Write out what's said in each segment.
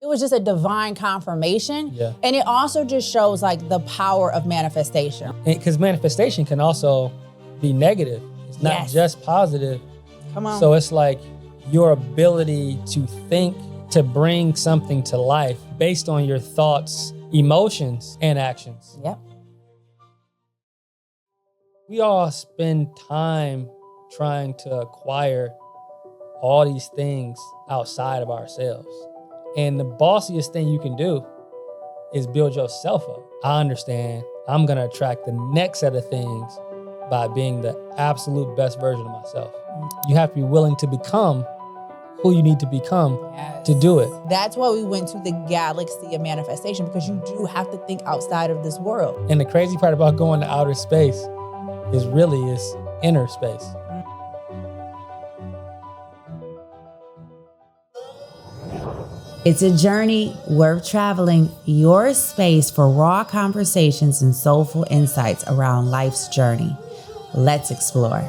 It was just a divine confirmation. Yeah. And it also just shows like the power of manifestation. Because manifestation can also be negative. It's not just positive. Come on. So it's like your ability to think, to bring something to life based on your thoughts, emotions, and actions. Yep. We all spend time trying to acquire all these things outside of ourselves. And the bossiest thing you can do is build yourself up. I understand I'm gonna attract the next set of things by being the absolute best version of myself. You have to be willing to become who you need to become to do it. That's why we went to the galaxy of manifestation, because you do have to think outside of this world. And the crazy part about going to outer space is really is inner space. It's a journey worth traveling, your space for raw conversations and soulful insights around life's journey. Let's explore.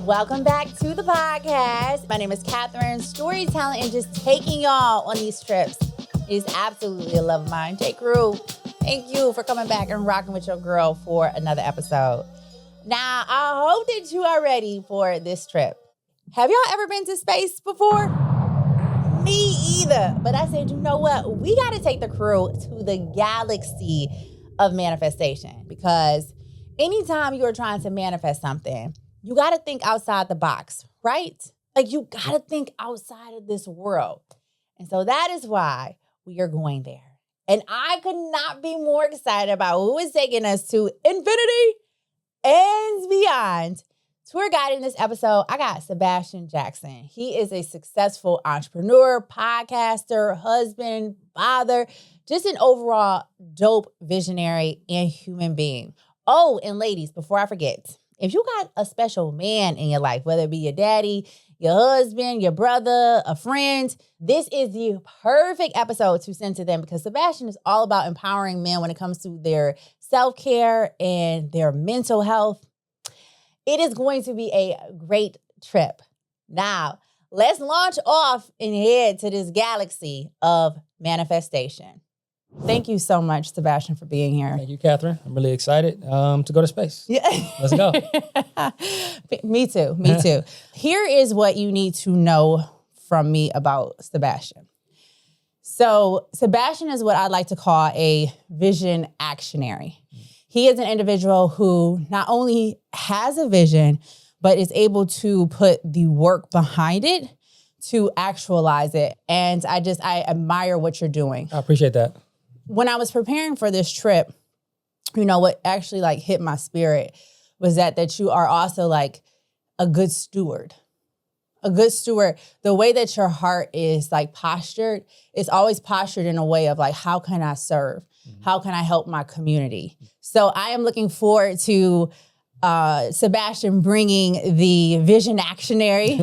Welcome back to the podcast. My name is Catherine, storytelling and just taking y'all on these trips is absolutely a love of mine. J. Crew, thank you for coming back and rocking with your girl for another episode. Now, I hope that you are ready for this trip. Have y'all ever been to space before? Me either. But I said, you know what? We got to take the crew to the galaxy of manifestation, because anytime you're trying to manifest something, you got to think outside the box, right? Like you got to think outside of this world. And so that is why we are going there. And I could not be more excited about who is taking us to infinity and beyond. Tour guide in this episode, I got Sebastian Jackson. He is a successful entrepreneur, podcaster, husband, father, just an overall dope visionary and human being. Oh, and ladies, before I forget, if you got a special man in your life, whether it be your daddy, your husband, your brother, a friend, this is the perfect episode to send to them, because Sebastian is all about empowering men when it comes to their self-care and their mental health. It is going to be a great trip. Now, let's launch off and head to this galaxy of manifestation. Thank you so much, Sebastian, for being here. Thank you, Catherine. I'm really excited to go to space. Yeah. Let's go. Me too. Here is what you need to know from me about Sebastian. So Sebastian is what I'd like to call a vision actionary. He is an individual who not only has a vision, but is able to put the work behind it to actualize it. And I admire what you're doing. I appreciate that. When I was preparing for this trip, you know, what actually like hit my spirit was that you are also like a good steward. A good steward. The way that your heart is like postured, it's always postured in a way of like, how can I serve? How can I help my community? So I am looking forward to Sebastian bringing the vision actionary.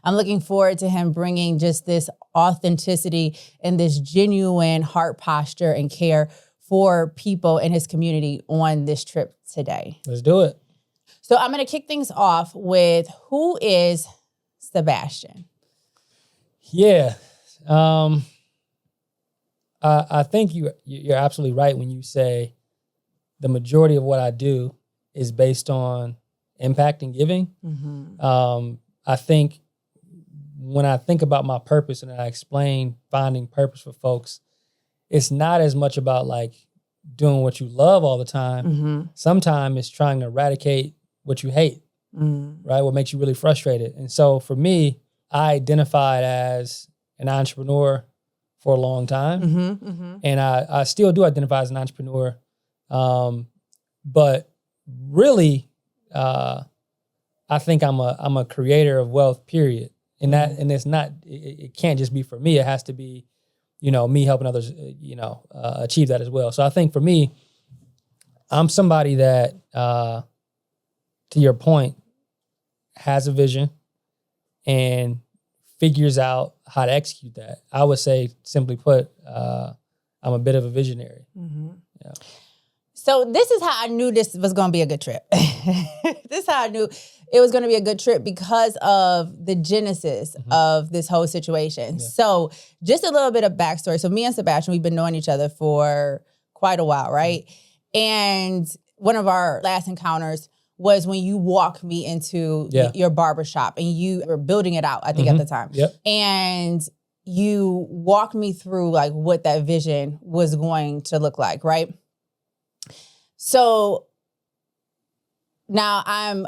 I'm looking forward to him bringing just this authenticity and this genuine heart posture and care for people in his community on this trip today. Let's do it. So I'm going to kick things off with, who is Sebastian? Yeah. I think you're absolutely right when you say the majority of what I do is based on impact and giving. Mm-hmm. I think when I think about my purpose and I explain finding purpose for folks, it's not as much about like doing what you love all the time. Mm-hmm. Sometimes it's trying to eradicate what you hate, right? What makes you really frustrated. And so for me, I identified as an entrepreneur for a long time. And I still do identify as an entrepreneur. But really, I think I'm a creator of wealth, period. And it's not, it can't just be for me. It has to be, me helping others, achieve that as well. So I think for me, I'm somebody that, to your point, has a vision and figures out how to execute that. I would say, simply put, I'm a bit of a visionary. Yeah. So this is how I knew this was going to be a good trip. This is how I knew it was going to be a good trip because of the genesis of this whole situation. Yeah. So just a little bit of backstory. So me and Sebastian, we've been knowing each other for quite a while, right? And one of our last encounters was when you walked me into your barbershop and you were building it out, I think, at the time. Yep. And you walked me through like what that vision was going to look like, right? So now I'm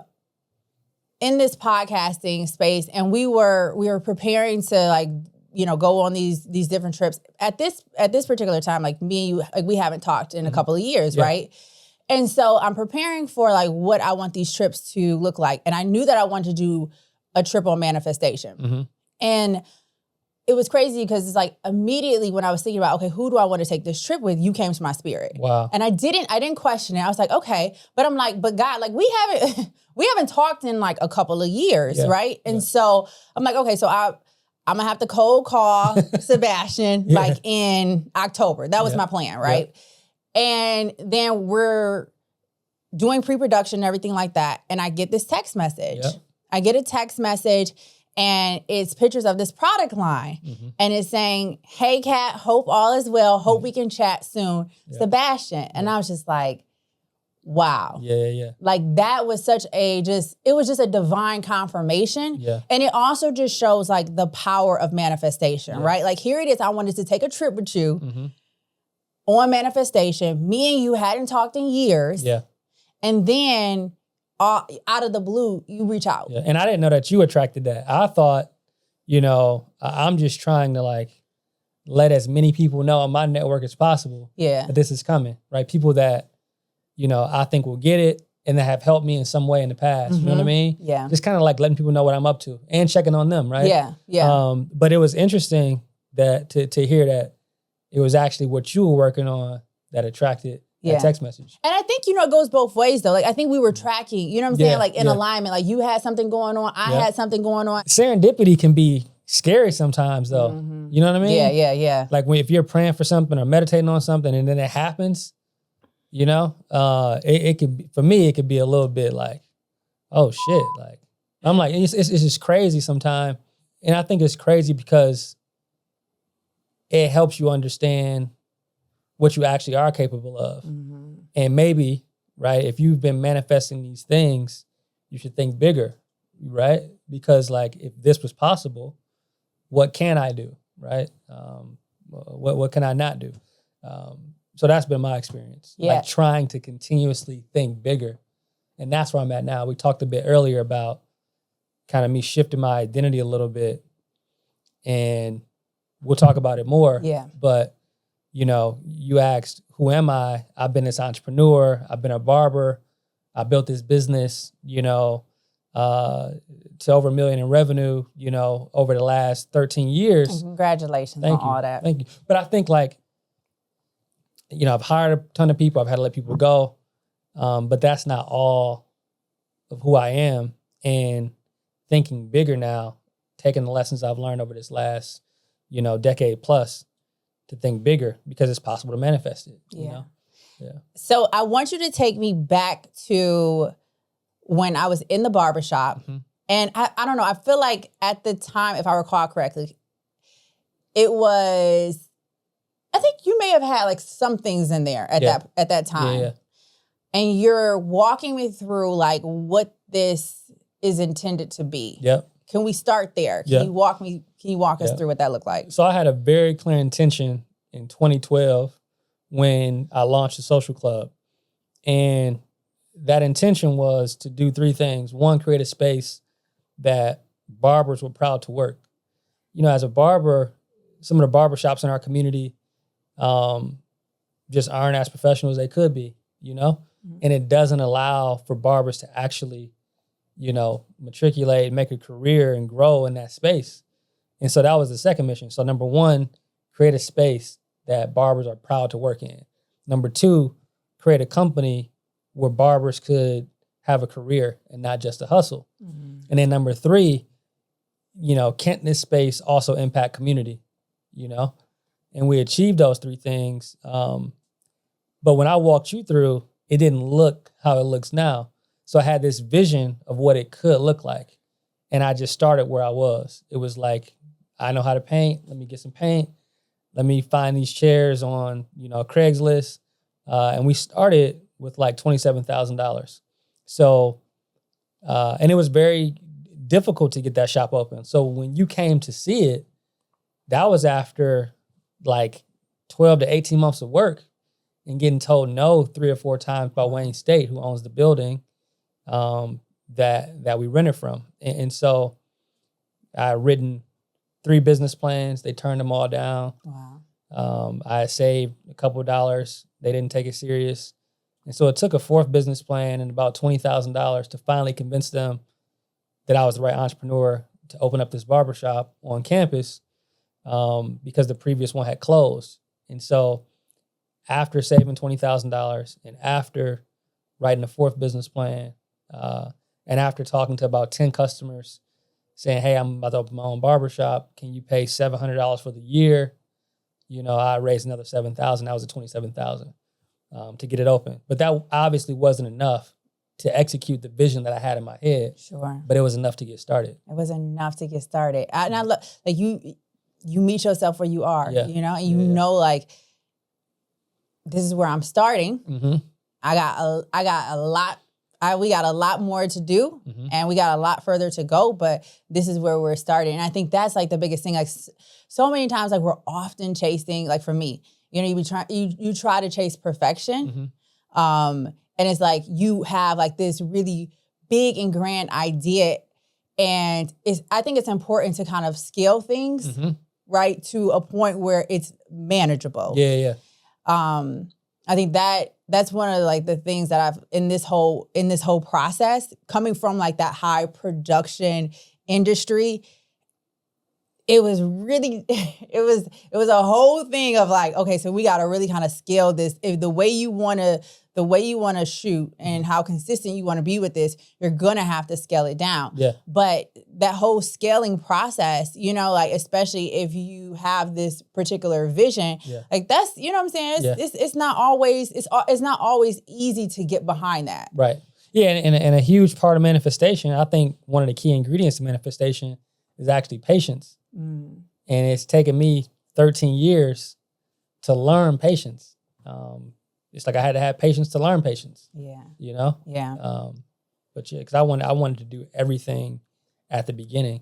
in this podcasting space, and we were preparing to like, you know, go on these different trips. At this particular time, like me and you, like we haven't talked in a couple of years, right? And so I'm preparing for like what I want these trips to look like. And I knew that I wanted to do a trip on manifestation. And it was crazy because it's like immediately when I was thinking about, okay, who do I want to take this trip with? You came to my spirit. Wow. And I didn't question it. I was like, okay, but I'm like, but God, like we haven't talked in like a couple of years, right? And so I'm like, okay, so I'm gonna have to cold call Sebastian like in October. That was my plan, right? And then we're doing pre-production and everything like that. And I get this text message. I get a text message, and it's pictures of this product line. And it's saying, hey, Kat, hope all is well. Hope we can chat soon. Sebastian. And I was just like, wow. Yeah. Like that was it was just a divine confirmation. And it also just shows like the power of manifestation, right? Like here it is. I wanted to take a trip with you on manifestation. Me and you hadn't talked in years. And then out of the blue, you reach out. And I didn't know that you attracted that. I thought, you know, I'm just trying to like let as many people know on my network as possible that this is coming, right? People that, you know, I think will get it and that have helped me in some way in the past. You know what I mean? Yeah. Just kind of like letting people know what I'm up to and checking on them, right? Yeah. But it was interesting that to hear that it was actually what you were working on that attracted that text message. And I think, you know, it goes both ways though. Like I think we were tracking, you know what I'm saying? Like in alignment, like you had something going on. I had something going on. Serendipity can be scary sometimes though. You know what I mean? Yeah. Like if you're praying for something or meditating on something and then it happens, you know, it could be, for me, it could be a little bit like, oh shit. Like, I'm like, it's just crazy sometimes. And I think it's crazy because it helps you understand what you actually are capable of. And maybe, right, if you've been manifesting these things, you should think bigger, right? Because like, if this was possible, what can I do, right? What can I not do? So that's been my experience. Like trying to continuously think bigger. And that's where I'm at now. We talked a bit earlier about kind of me shifting my identity a little bit. And we'll talk about it more. But, you know, you asked, who am I? I've been this entrepreneur. I've been a barber. I built this business, you know, to over $1 million in revenue, you know, over the last 13 years. Congratulations on all that. Thank you. But I think like, you know, I've hired a ton of people. I've had to let people go. But that's not all of who I am. And thinking bigger now, taking the lessons I've learned over this last, you know, decade plus to think bigger because it's possible to manifest it, you know? So I want you to take me back to when I was in the barbershop. And I don't know, I feel like at the time, if I recall correctly, it was, I think you may have had like some things in there at that time. And you're walking me through like what this is intended to be. Can we start there? Can you walk us through what that looked like? So I had a very clear intention in 2012 when I launched the social club. And that intention was to do three things. One, create a space that barbers were proud to work. You know, as a barber, some of the barbershops in our community just aren't as professional as they could be, you know? And it doesn't allow for barbers to actually, you know, matriculate, make a career and grow in that space. And so that was the second mission. So number one, create a space that barbers are proud to work in. Number two, create a company where barbers could have a career and not just a hustle. And then number three, you know, can this space also impact community, you know? And we achieved those three things. But when I walked you through, it didn't look how it looks now. So I had this vision of what it could look like. And I just started where I was. It was like, I know how to paint. Let me get some paint. Let me find these chairs on, Craigslist. And we started with like $27,000. So, and it was very difficult to get that shop open. So when you came to see it, that was after like 12 to 18 months of work and getting told no 3 or 4 times by Wayne State, who owns the building that we rented from. And so I had written 3 business plans. They turned them all down. Wow. I had saved a couple of dollars. They didn't take it serious. And so it took a 4th business plan and about $20,000 to finally convince them that I was the right entrepreneur to open up this barbershop on campus because the previous one had closed. And so after saving $20,000 and after writing the 4th business plan and after talking to about 10 customers saying, hey, I'm about to open my own barbershop. Can you pay $700 for the year? I raised another $7,000. That was at $27,000 to get it open. But that obviously wasn't enough to execute the vision that I had in my head. Sure. But it was enough to get started. It was enough to get started. And I look like you meet yourself where you are, Yeah. and you know, like, this is where I'm starting. Mm-hmm. We got a lot more to do, Mm-hmm. and we got a lot further to go, but this is where we're starting. And I think that's like the biggest thing. Like, so many times, like, we're often chasing, like, for me, you try to chase perfection. Mm-hmm. And it's like you have like this really big and grand idea, and I think it's important to kind of scale things, Mm-hmm. right, to a point where it's manageable. Yeah. I think that's one of like the things that I've in this whole process, coming from like that high production industry. It was really, it was a whole thing of like, okay, so we got to really kind of scale this. If the way you want to shoot and how consistent you want to be with this, you're going to have to scale it down. Yeah. But that whole scaling process, like, especially if you have this particular vision, like, that's, what I'm saying? It's not always easy to get behind that. Right. Yeah. And a huge part of manifestation, I think one of the key ingredients to manifestation is actually patience. Mm. And it's taken me 13 years to learn patience. It's like I had to have patience to learn patience. Yeah. Yeah. But yeah, because I wanted to do everything at the beginning,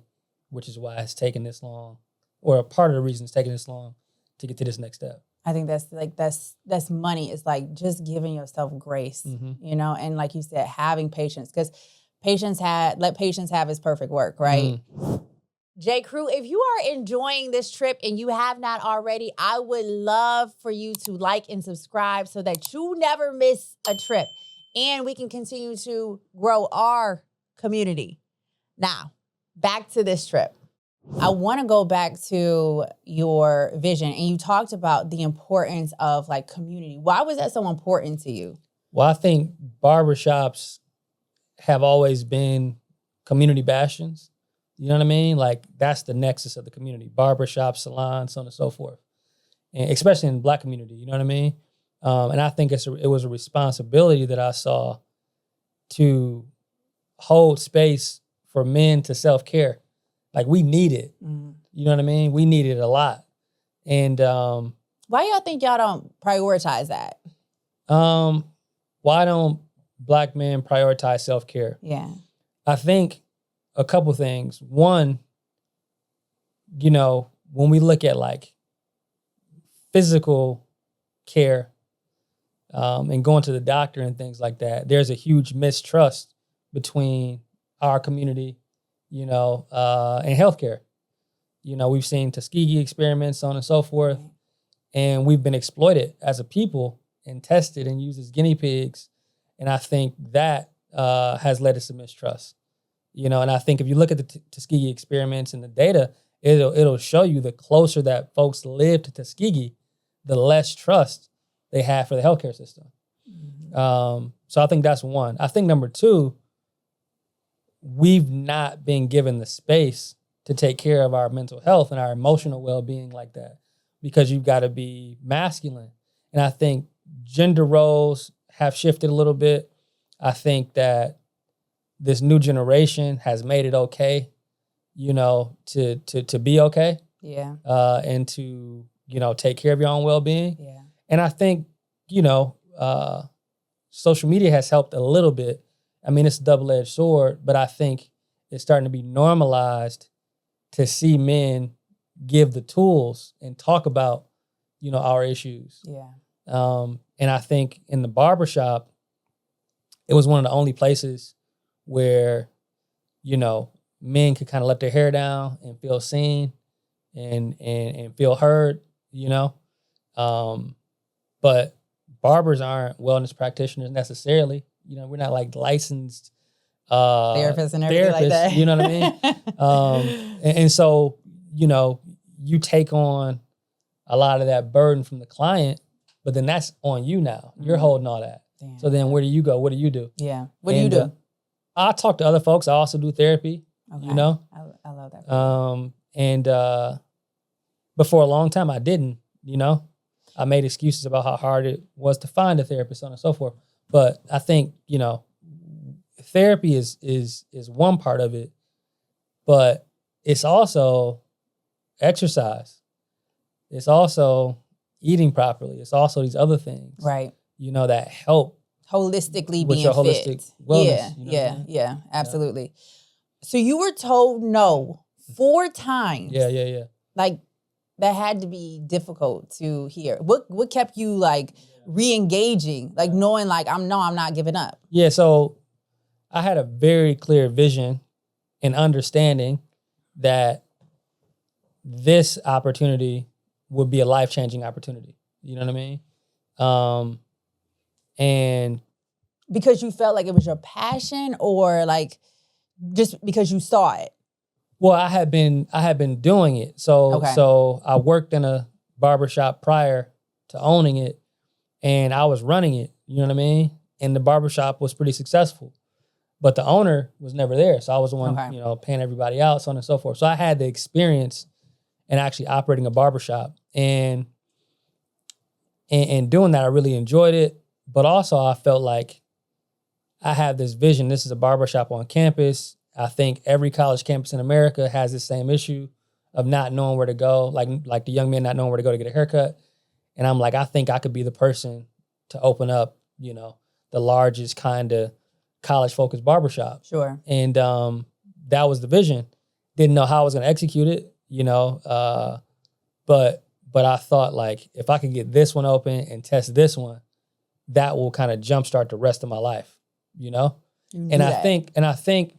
which is why it's taken this long, or a part of the reason it's taking this long to get to this next step. I think that's money. It's like just giving yourself grace, Mm-hmm. And like you said, having patience, because let patience have its perfect work, right? Mm-hmm. J. Crew, if you are enjoying this trip and you have not already, I would love for you to like and subscribe so that you never miss a trip and we can continue to grow our community. Now, back to this trip. I want to go back to your vision, and you talked about the importance of like community. Why was that so important to you? Well, I think barbershops have always been community bastions. You know what I mean? Like, that's the nexus of the community. Barbershops, salons, so on and so forth. And especially in the Black community, you know what I mean? And I think it was a responsibility that I saw to hold space for men to self-care. Like, we need it. Mm. You know what I mean? We need it a lot. And why y'all think y'all don't prioritize that? why don't Black men prioritize self-care? Yeah. I think a couple things. One, when we look at like physical care and going to the doctor and things like that, there's a huge mistrust between our community, and healthcare. We've seen Tuskegee experiments, so on and so forth, and we've been exploited as a people and tested and used as guinea pigs. And I think that has led to some mistrust. And I think if you look at the Tuskegee experiments and the data, it'll show you the closer that folks live to Tuskegee, the less trust they have for the healthcare system. Mm-hmm. So I think that's one. I think number two, we've not been given the space to take care of our mental health and our emotional well-being like that, because you've got to be masculine. And I think gender roles have shifted a little bit. I think that this new generation has made it okay, to be okay. Yeah. And to, take care of your own well-being. Yeah. And I think, social media has helped a little bit. I mean, it's a double-edged sword, but I think it's starting to be normalized to see men give the tools and talk about, our issues. Yeah. And I think in the barbershop, it was one of the only places where, men could kind of let their hair down and feel seen and feel heard, But barbers aren't wellness practitioners necessarily. We're not like licensed Therapists and everything like that. You know what I mean? And so, you take on a lot of that burden from the client, but then that's on you now. You're holding all that. Damn. So then where do you go? What do you do? Yeah. What do you do? I talk to other folks. I also do therapy, Okay. I love that. But for a long time I didn't, I made excuses about how hard it was to find a therapist, so on and so forth. But I think, therapy is one part of it, but it's also exercise. It's also eating properly. It's also these other things, Right. That help Holistically with being your holistic fit. wellness. Yeah, absolutely. So you were told no 4 times. Yeah. Like that had to be difficult to hear. What kept you like re-engaging, like knowing like I'm not giving up? Yeah, so I had a very clear vision and understanding that this opportunity would be a life-changing opportunity. You know what I mean? And Because you felt like it was your passion, or like just because you saw it? well, I had been doing it. So Okay. so I worked in a barbershop prior to owning it, and I was running it, you know what I mean? And the barbershop was pretty successful. But the owner was never there. So I was the one, Okay. Paying everybody out, so on and so forth. So I had the experience in actually operating a barbershop. And doing that, I really enjoyed it. But also I felt like I have this vision. This is a barbershop on campus. I think every college campus in America has this same issue of not knowing where to go, like the young men not knowing where to go to get a haircut. And I'm like, I think I could be the person to open up, the largest kind of college-focused barbershop. Sure. And that was the vision. Didn't know how I was going to execute it, but I thought like if I could get this one open and test this one, that will kind of jumpstart the rest of my life, And I think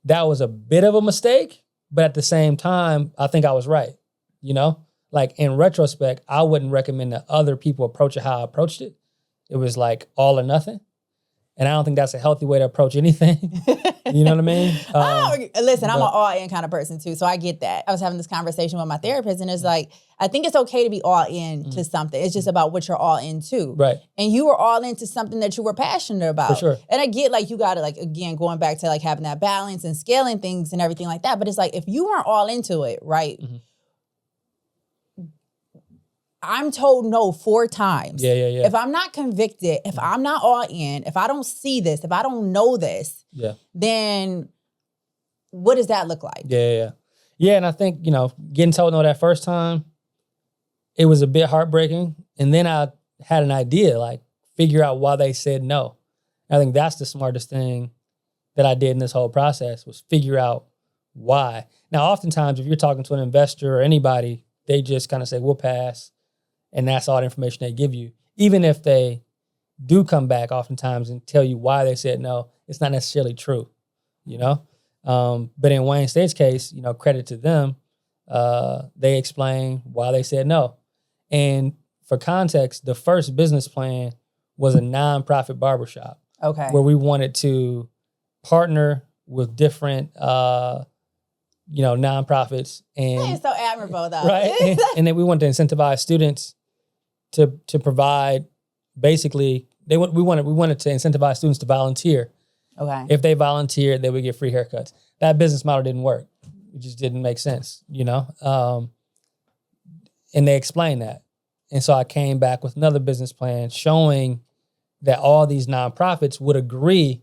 that was a bit of a mistake, but at the same time, I think I was right, Like in retrospect, I wouldn't recommend that other people approach it how I approached it. It was like all or nothing. And I don't think that's a healthy way to approach anything. You know what I mean? Listen, I'm an all-in kind of person too, so I get that. I was having this conversation with my therapist, and it's like, I think it's okay to be all in to something. It's just about what you're all into. Right. And you were all into something that you were passionate about. For sure. And I get like you got to like, again, going back to like having that balance and scaling things and everything like that. But it's like, if you weren't all into it, right? Mm-hmm. I'm told no 4 times. Yeah. If I'm not convicted, if I'm not all in, if I don't see this, if I don't know this, then what does that look like? Yeah. And I think, getting told no that first time, it was a bit heartbreaking. And then I had an idea, like figure out why they said no. I think that's the smartest thing that I did in this whole process was figure out why. Now, oftentimes, if you're talking to an investor or anybody, they just kind of say, we'll pass. And that's all the information they give you. Even if they do come back oftentimes and tell you why they said no, it's not necessarily true, But in Wayne State's case, credit to them, they explain why they said no. And for context, the first business plan was a nonprofit barbershop. Okay. Where we wanted to partner with different nonprofits. And That is so admirable though. right. And then we wanted to incentivize students to provide basically we wanted to incentivize students to volunteer. Okay. If they volunteered, they would get free haircuts. That business model didn't work. It just didn't make sense, And they explained that. And so I came back with another business plan showing that all these nonprofits would agree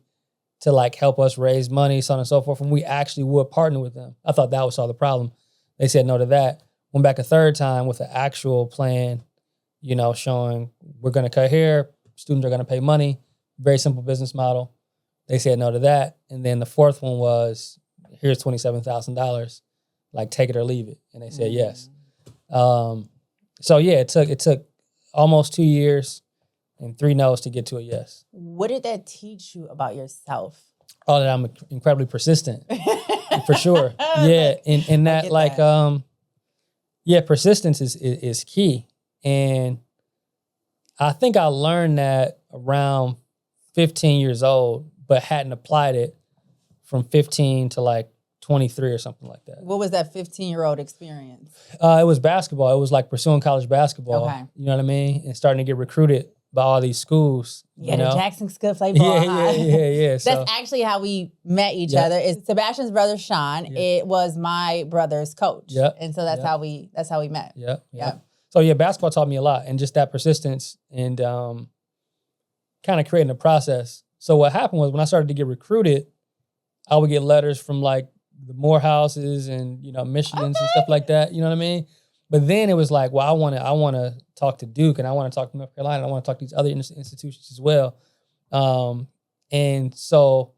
to like help us raise money, so on and so forth, and we actually would partner with them. I thought that would solve the problem. They said no to that. Went back a third time with an actual plan, you know, showing we're going to cut here, students are going to pay money, very simple business model. They said no to that. And then the fourth one was, here's $27,000, like take it or leave it. And they said yes. So yeah, it took almost 2 years and 3 no's to get to a yes. What did that teach you about yourself? Oh, that I'm incredibly persistent, for sure. Yeah, and that like, that. Persistence is key. And I think I learned that around 15 years old, but hadn't applied it from 15 to like 23 or something like that. What was that 15-year-old experience? It was basketball. It was like pursuing college basketball. Okay. You know what I mean? And starting to get recruited by all these schools. Yeah, you know? the Jackson's good play ball. Yeah. That's actually how we met each other. It's Sebastian's brother, Sean. Yeah. It was my brother's coach. Yep. And so that's how we met. Yeah. So yeah, basketball taught me a lot, and just that persistence and kind of creating a process. So what happened was when I started to get recruited, I would get letters from like the Morehouses and, you know, Michigans and stuff like that. You know what I mean? But then it was like, well, I want to talk to Duke, and I want to talk to North Carolina, and I want to talk to these other institutions as well. And so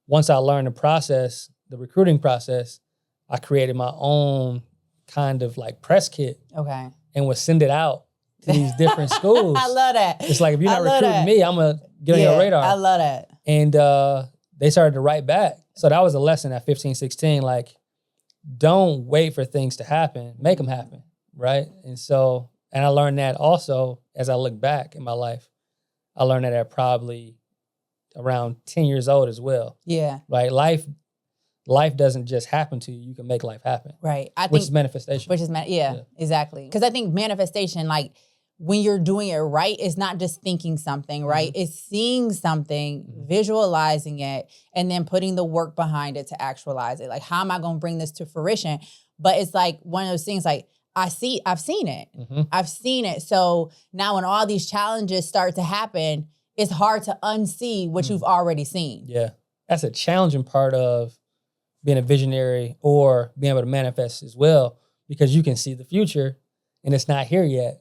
once I learned the process, the recruiting process, I created my own kind of like press kit. Okay. And would send it out to these different schools. I love that. It's like, if you're not recruiting me, I'm going to get on your radar. I love that. And they started to write back. So that was a lesson at 15, 16. Like, don't wait for things to happen. Make them happen, right? And so, and I learned that also as I look back in my life. I learned that at probably around 10 years old as well. Yeah. Right? Life doesn't just happen to you. You can make life happen. Right. Which is manifestation. Exactly. Because I think manifestation, like when you're doing it right, it's not just thinking something, right? Mm-hmm. It's seeing something, visualizing it, and then putting the work behind it to actualize it. Like, how am I going to bring this to fruition? But it's like one of those things like, I've seen it. Mm-hmm. I've seen it. So now when all these challenges start to happen, it's hard to unsee what you've already seen. Yeah. That's a challenging part of being a visionary or being able to manifest as well, because you can see the future and it's not here yet.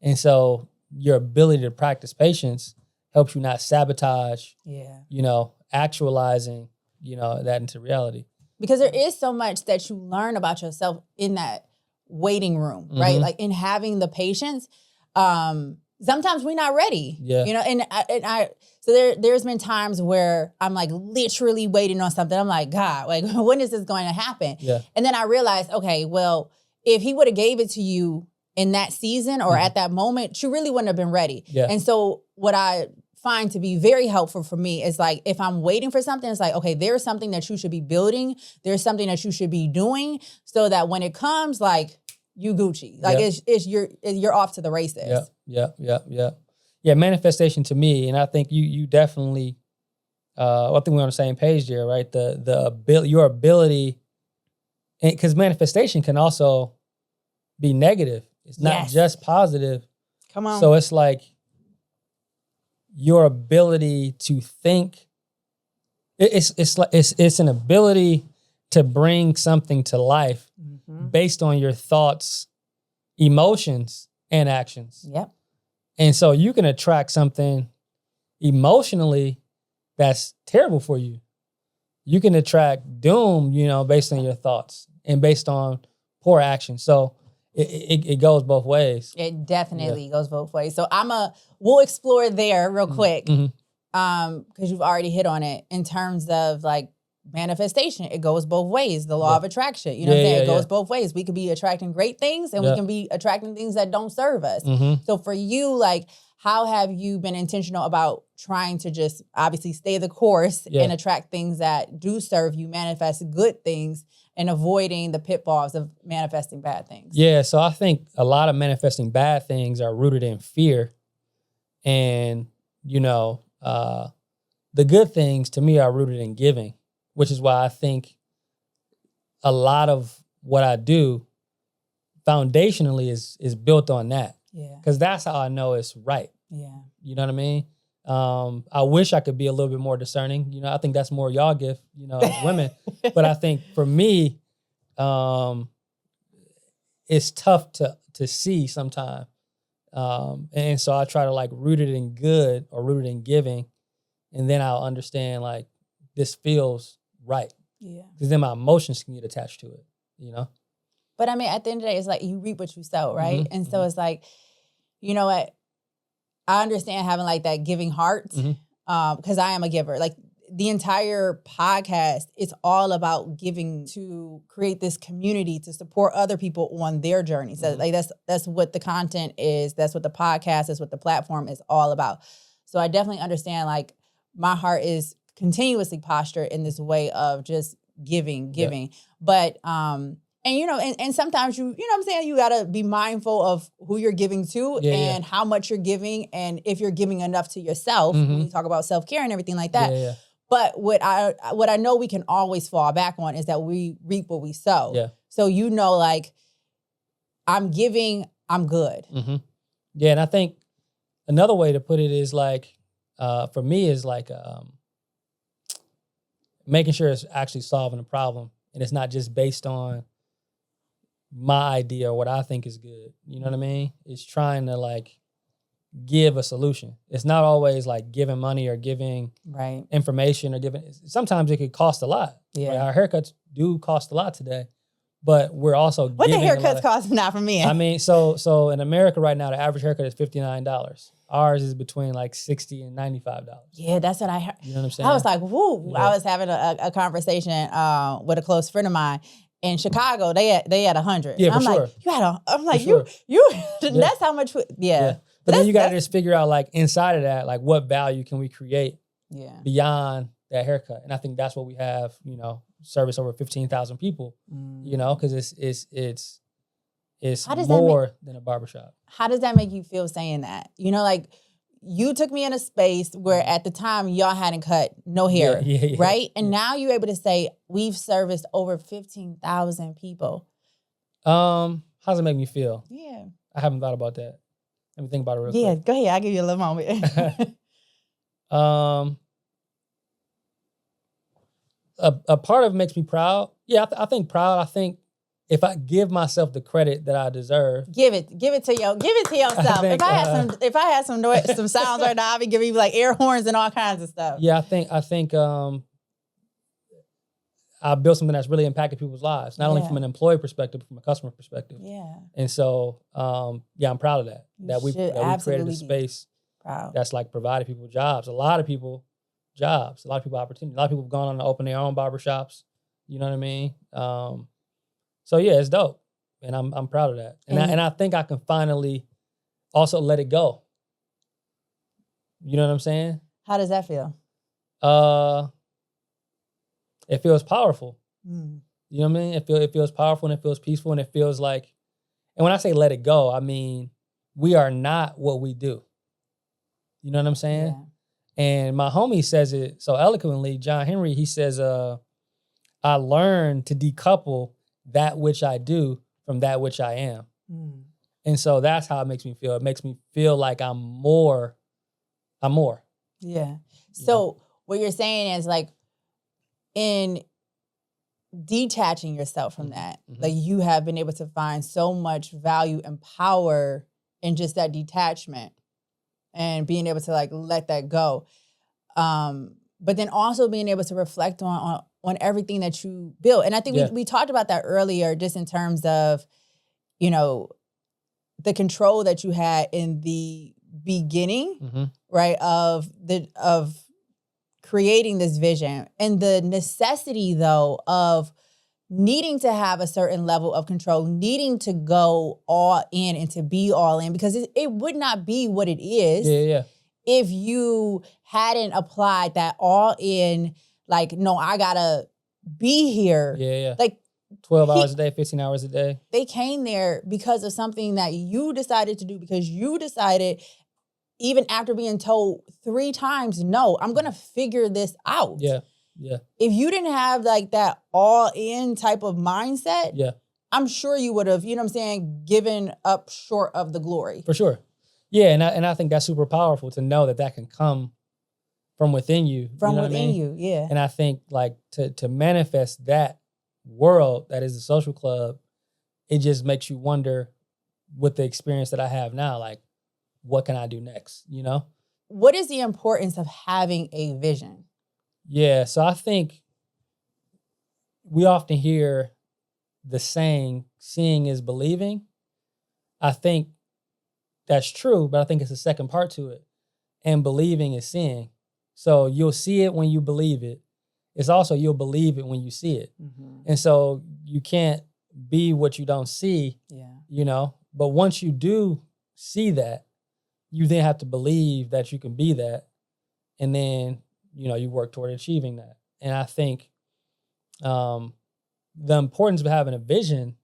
And so your ability to practice patience helps you not sabotage, you know, actualizing, you know, that into reality. Because there is so much that you learn about yourself in that waiting room, right? Like in having the patience. Sometimes we're not ready, you know, and I so there's been times where I'm like literally waiting on something. I'm like, God, like, when is this going to happen? Yeah. And then I realized, okay, well, if he would have gave it to you in that season or at that moment, you really wouldn't have been ready. Yeah. And so what I find to be very helpful for me is like, if I'm waiting for something, it's like, okay, there's something that you should be building. There's something that you should be doing so that when it comes, like, you Gucci. Like you're off to the races. Yeah, manifestation to me, and I think you definitely I think we're on the same page there, right? Your ability, and because manifestation can also be negative. It's not just positive. Come on. So it's like your ability to think. It's an ability to bring something to life based on your thoughts, emotions, and actions. Yep. And so you can attract something emotionally that's terrible for you. You can attract doom, you know, based on your thoughts and based on poor action. So it goes both ways. It definitely goes both ways. So we'll explore there real quick. Because you've already hit on it in terms of like manifestation. It goes both ways. The law of attraction, you know what I'm saying? It goes both ways. We could be attracting great things and we can be attracting things that don't serve us. So for you, like, how have you been intentional about trying to just obviously stay the course and attract things that do serve you, manifest good things, and avoiding the pitfalls of manifesting bad things? Yeah, so I think a lot of manifesting bad things are rooted in fear. And, you know, the good things to me are rooted in giving, which is why I think a lot of what I do foundationally is built on that. Yeah. Because that's how I know it's right. Yeah. You know what I mean? I wish I could be a little bit more discerning. You know, I think that's more y'all gift, you know, as women. But I think for me, it's tough to see sometimes. And so I try to like root it in good or root it in giving. And then I'll understand like this feels right. Yeah. Because then my emotions can get attached to it, you know? But I mean, at the end of the day, it's like you reap what you sow, right? Mm-hmm. And so it's like, you know what? I understand having like that giving heart because I am a giver. Like the entire podcast, it's all about giving to create this community to support other people on their journey. So like that's what the content is. That's what the podcast is. What the platform is all about. So I definitely understand. Like my heart is continuously postured in this way of just giving. Yep. But and you know, and sometimes you know what I'm saying, you gotta be mindful of who you're giving to and how much you're giving, and if you're giving enough to yourself when you talk about self-care and everything like that. Yeah. But what I know we can always fall back on is that we reap what we sow. Yeah. So you know, like I'm giving, I'm good. Mm-hmm. Yeah, and I think another way to put it is like, for me, is like making sure it's actually solving a problem, and it's not just based on my idea or what I think is good. You know what I mean? It's trying to like give a solution. It's not always like giving money or giving information or giving. Sometimes it could cost a lot. Yeah, right? Our haircuts do cost a lot today, but we're also what the giving haircuts cost not for me. I mean, so in America right now, the average haircut is $59. Ours is between like $60 and $95. Yeah, that's what I heard. You know what I'm saying? I was like, woo! Yeah. I was having a conversation with a close friend of mine. In Chicago, they had 100. Yeah, for I'm sure. Like, you had a. I'm like, For you. That's how much. Yeah. But then you got to just figure out like inside of that, like what value can we create beyond that haircut? And I think that's what we have. You know, service over 15,000 people. You know, because it's more than a barbershop. How does that make you feel saying that? You know, like you took me in a space where at the time y'all hadn't cut no hair, right? And now you're able to say we've serviced over 15,000 people. How does it make me feel? Yeah. I haven't thought about that. Let me think about it real quick. quick. Go ahead. I'll give you a little moment. A part of it makes me proud. Yeah, I think proud. I think if I give myself the credit that I deserve, give it to yourself. If I had some sounds right now, I'd be giving you like air horns and all kinds of stuff. Yeah, I think I built something that's really impacted people's lives, not only from an employee perspective, but from a customer perspective. Yeah. And so, I'm proud of that. That we created a space that's like provided people jobs. A lot of people jobs. A lot of people opportunity. A lot of people have gone on to open their own barbershops. You know what I mean? So yeah, it's dope, and I'm proud of that. And I think I can finally also let it go. You know what I'm saying? How does that feel? It feels powerful. You know what I mean? It feels powerful, and it feels peaceful, and it feels like. And when I say let it go, I mean we are not what we do. You know what I'm saying? Yeah. And my homie says it so eloquently. John Henry, he says, "I learned to decouple that which I do from that which I am." And so that's how it makes me feel. It makes me feel like I'm more. Yeah. So what you're saying is like in detaching yourself from that, like you have been able to find so much value and power in just that detachment and being able to like let that go. But then also being able to reflect on everything that you built. And I think we talked about that earlier, just in terms of, you know, the control that you had in the beginning, right, of creating this vision, and the necessity though of needing to have a certain level of control, needing to go all in and to be all in, because it would not be what it is if you hadn't applied that all in, like, no, I gotta be here. Like 12 hours a day, 15 hours a day. They came there because of something that you decided to do, because you decided, even after being told 3 times, no, I'm going to figure this out. Yeah. If you didn't have like that all in type of mindset, I'm sure you would have, you know what I'm saying, given up short of the glory. For sure. Yeah, and I think that's super powerful to know that that can come from within you. From you know within you, yeah. And I think like to manifest that world that is the social club, it just makes you wonder with the experience that I have now, like, what can I do next, you know? What is the importance of having a vision? Yeah, so I think we often hear the saying, seeing is believing. I think that's true, but I think it's a second part to it. And believing is seeing. So you'll see it when you believe it. It's also you'll believe it when you see it. Mm-hmm. And so you can't be what you don't see, you know? But once you do see that, you then have to believe that you can be that. And then, you know, you work toward achieving that. And I think the importance of having a vision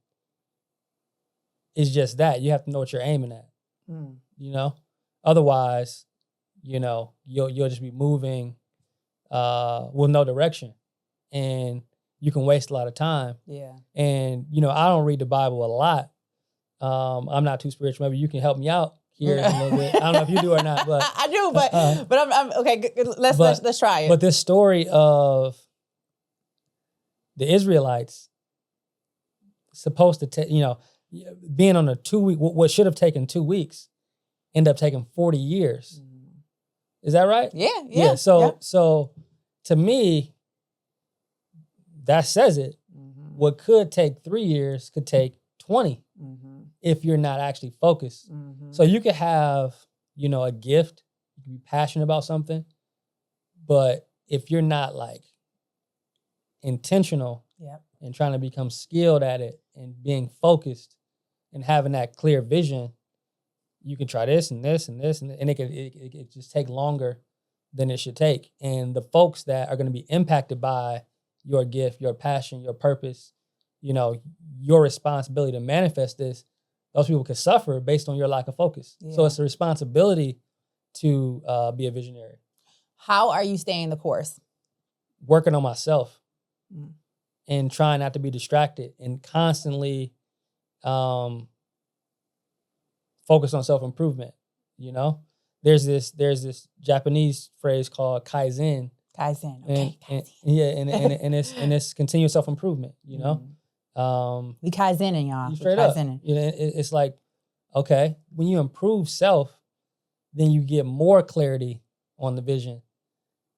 is just that. You have to know what you're aiming at, you know? Otherwise, you know, you'll just be moving with no direction. And you can waste a lot of time. Yeah. And, you know, I don't read the Bible a lot. I'm not too spiritual. Maybe you can help me out here a little bit. I don't know if you do or not, but I do, but I'm okay. Let's try it. But this story of the Israelites supposed to take, you know, being on a 2 week, what should have taken 2 weeks, end up taking 40 years. Is that right? Yeah. So to me, that says it. Mm-hmm. What could take 3 years could take 20 if you're not actually focused. Mm-hmm. So you could have, you know, a gift, you can be passionate about something, but if you're not like intentional and trying to become skilled at it and being focused and having that clear vision, you can try this and this and this, and it could just take longer than it should take. And the folks that are going to be impacted by your gift, your passion, your purpose, you know, your responsibility to manifest this, those people could suffer based on your lack of focus. Yeah. So it's a responsibility to be a visionary. How are you staying the course? Working on myself and trying not to be distracted and constantly focus on self-improvement. You know, there's this Japanese phrase called Kaizen. Kaizen, okay. And it's continuous self-improvement, you know? We Kaizening, y'all. Straight up. You know, it's like, okay, when you improve self, then you get more clarity on the vision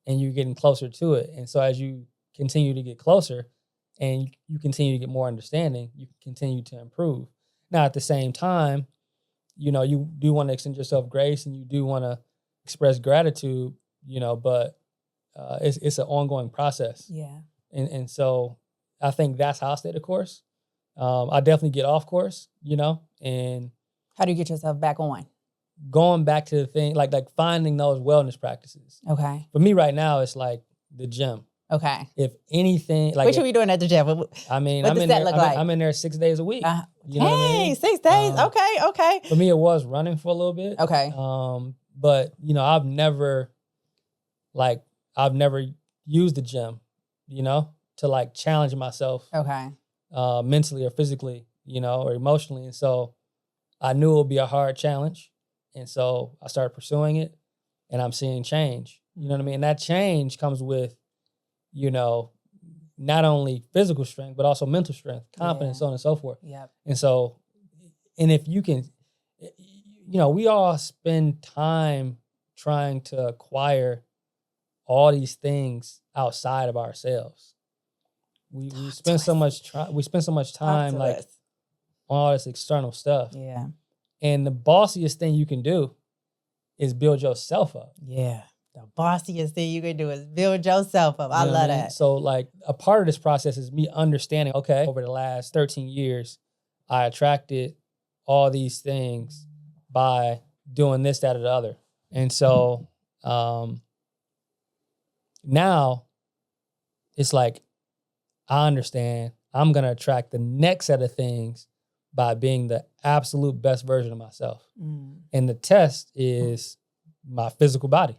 and you're getting closer to it. And so as you continue to get closer and you continue to get more understanding, you continue to improve. Now, at the same time, you know, you do want to extend yourself grace and you do want to express gratitude, you know, but it's an ongoing process. Yeah. And so I think that's how I stay the course. I definitely get off course, you know, and how do you get yourself back on? Going back to the thing, like finding those wellness practices. Okay. For me right now, it's like the gym. Okay. If anything, like what should we doing at the gym? I mean, what does that look like? I'm in there 6 days a week. You know what I mean? 6 days. Okay. For me, it was running for a little bit. Okay. But you know, I've never used the gym, you know, to like challenge myself. Okay. Mentally or physically, you know, or emotionally, and so I knew it would be a hard challenge, and so I started pursuing it, and I'm seeing change. You know what I mean? And that change comes with, you know, not only physical strength, but also mental strength, confidence, so on and so forth. Yep. And so, and if you can, you know, we all spend time trying to acquire all these things outside of ourselves. We spend so much time like on all this external stuff. Yeah. And the bossiest thing you can do is build yourself up. Yeah. The bossiest thing you can do is build yourself up. I love that. So like a part of this process is me understanding, okay, over the last 13 years, I attracted all these things by doing this, that, or the other. And so now it's like, I understand I'm going to attract the next set of things by being the absolute best version of myself. And the test is my physical body,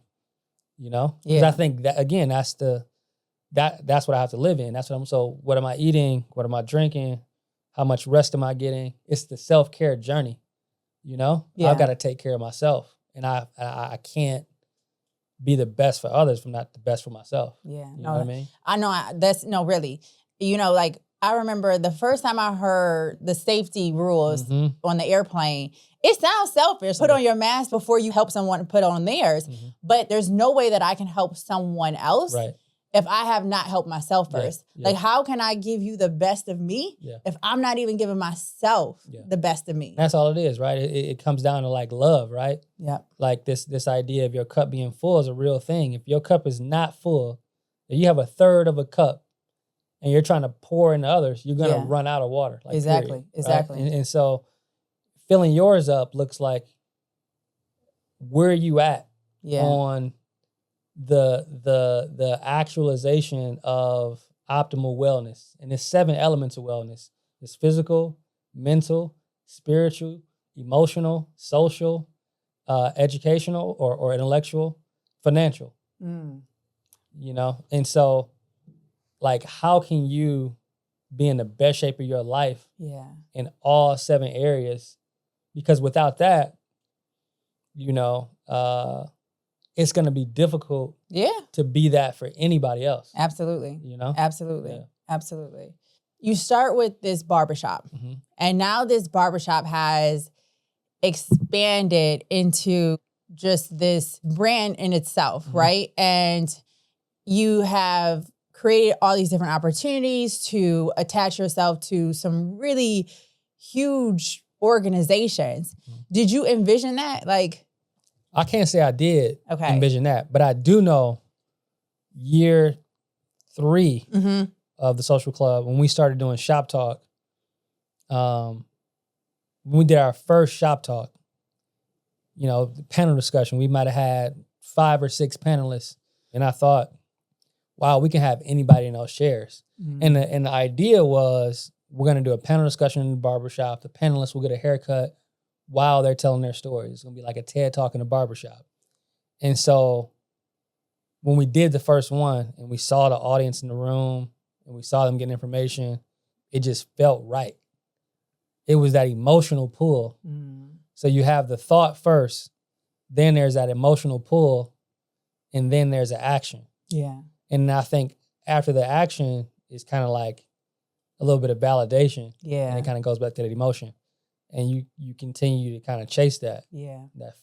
you know? Because I think that, again, that's what I have to live in. That's what so what am I eating? What am I drinking? How much rest am I getting? It's the self-care journey, you know? Yeah. I've got to take care of myself. And I can't be the best for others if I'm not the best for myself. Yeah. You know what I mean? I know, really. You know, like, I remember the first time I heard the safety rules on the airplane, it sounds selfish. Put on your mask before you help someone put on theirs. But there's no way that I can help someone else if I have not helped myself first. Like, how can I give you the best of me if I'm not even giving myself the best of me? That's all it is, right? It comes down to like love, right? Yeah. Like this idea of your cup being full is a real thing. If your cup is not full, if you have a third of a cup and you're trying to pour into others, you're going to run out of water. Like, exactly. Right? And so filling yours up looks like, where are you at on the actualization of optimal wellness? And there's 7 elements of wellness. It's physical, mental, spiritual, emotional, social, educational or intellectual, financial. You know? And so, like, how can you be in the best shape of your life in all 7 areas? Because without that, you know, it's going to be difficult to be that for anybody else. Absolutely. You know? Absolutely. Yeah. Absolutely. You start with this barbershop, and now this barbershop has expanded into just this brand in itself, right? And you have created all these different opportunities to attach yourself to some really huge organizations. Did you envision that? Like, I can't say I did envision that, but I do know year 3 of the social club, when we started doing shop talk, when we did our first shop talk, you know, the panel discussion, we might have had 5 or 6 panelists. And I thought, wow, we can have anybody in those chairs. And the idea was, we're going to do a panel discussion in the barbershop. The panelists will get a haircut while they're telling their stories. It's going to be like a TED Talk in the barbershop. And so when we did the first one and we saw the audience in the room and we saw them getting information, it just felt right. It was that emotional pull. So you have the thought first, then there's that emotional pull, and then there's the action. yeah. And I think after the action is kind of like a little bit of validation. Yeah. And it kind of goes back to that emotion. And you continue to kind of chase that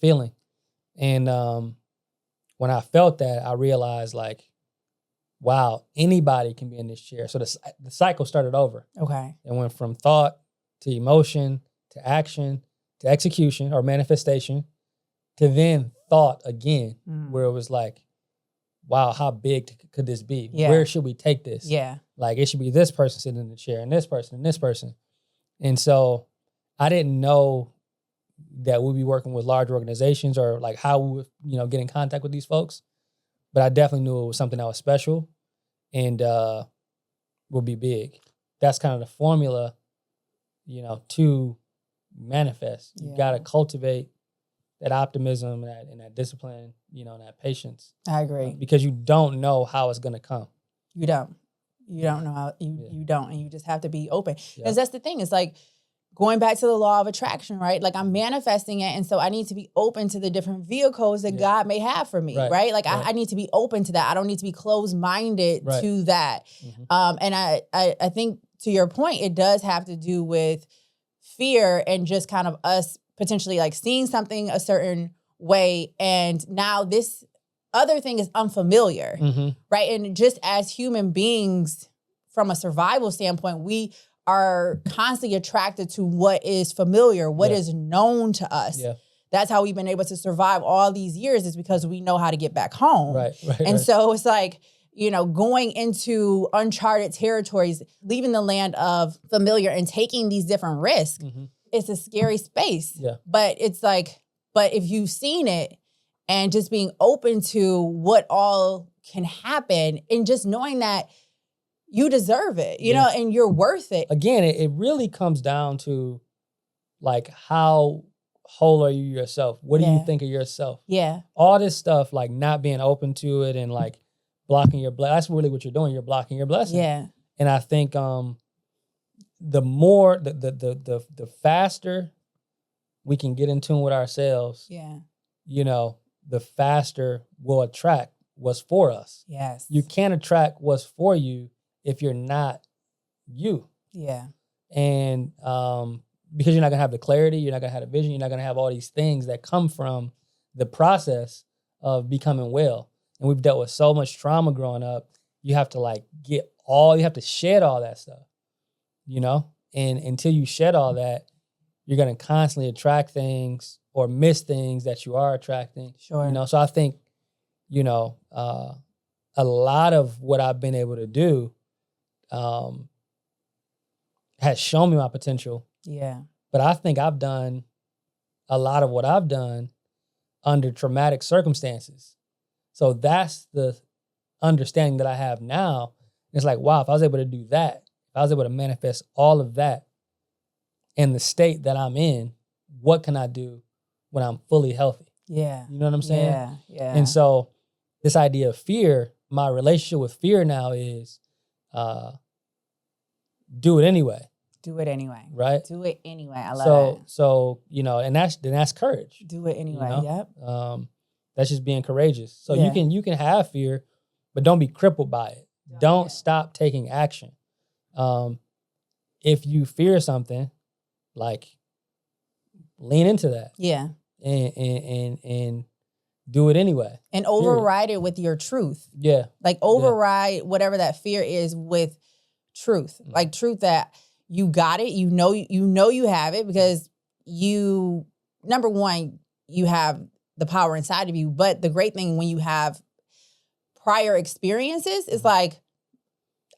feeling. And when I felt that, I realized, like, wow, anybody can be in this chair. So the cycle started over. Okay. It went from thought to emotion to action to execution or manifestation to then thought again, where it was like, wow, how big could this be? Yeah. Where should we take this? Yeah. Like, it should be this person sitting in the chair and this person and this person. And so I didn't know that we'd be working with large organizations or like how we would, get in contact with these folks. But I definitely knew it was something that was special and would be big. That's kind of the formula, to manifest. You got to cultivate that optimism and that discipline, and that patience. I agree. Because you don't know how it's going to come. You don't know how, you don't, and you just have to be open. Yeah. Because that's the thing. It's like going back to the law of attraction, right? Like, I'm manifesting it, and so I need to be open to the different vehicles that God may have for me, right? Like, I need to be open to that. I don't need to be closed-minded to that. Mm-hmm. And I think, to your point, it does have to do with fear and just kind of us potentially like seeing something a certain way, and now this other thing is unfamiliar, right? And just as human beings, from a survival standpoint, we are constantly attracted to what is familiar, what is known to us. Yeah. That's how we've been able to survive all these years, is because we know how to get back home. Right. So it's like, going into uncharted territories, leaving the land of familiar and taking these different risks. It's a scary space. Yeah. But it's like, if you've seen it and just being open to what all can happen and just knowing that you deserve it, and you're worth it. Again, it really comes down to, like, how whole are you yourself? What do you think of yourself? Yeah. All this stuff, like not being open to it and like blocking your blessing. That's really what you're doing. You're blocking your blessing. Yeah. And I think the more, the faster we can get in tune with ourselves, Yeah. you know, the faster we'll attract what's for us. Yes. You can't attract what's for you if you're not you. Yeah. And because you're not gonna have the clarity, you're not gonna have the vision, you're not gonna have all these things that come from the process of becoming well. And we've dealt with so much trauma growing up. You have to you have to shed all that stuff, you know? And until you shed all that, you're gonna constantly attract things or miss things that you are attracting. Sure. You know, so I think, you know, a lot of what I've been able to do has shown me my potential. Yeah. But I think I've done a lot of what I've done under traumatic circumstances. So that's the understanding that I have now. It's like, wow, if I was able to do that, if I was able to manifest all of that in the state that I'm in, what can I do when I'm fully healthy? Yeah. You know what I'm saying? Yeah. Yeah. And so this idea of fear, my relationship with fear now is do it anyway. Do it anyway. Right? Do it anyway. I love that. So, you know, and that's courage. Do it anyway. You know? Yep. That's just being courageous. So Yeah. you can have fear, but don't be crippled by it. Don't stop taking action. If you fear something, lean into that. Yeah. And do it anyway. And override it with your truth. Yeah. Override whatever that fear is with truth. Mm-hmm. Like truth that you got it. You know you have it because you, number one, you have the power inside of you. But the great thing when you have prior experiences is like,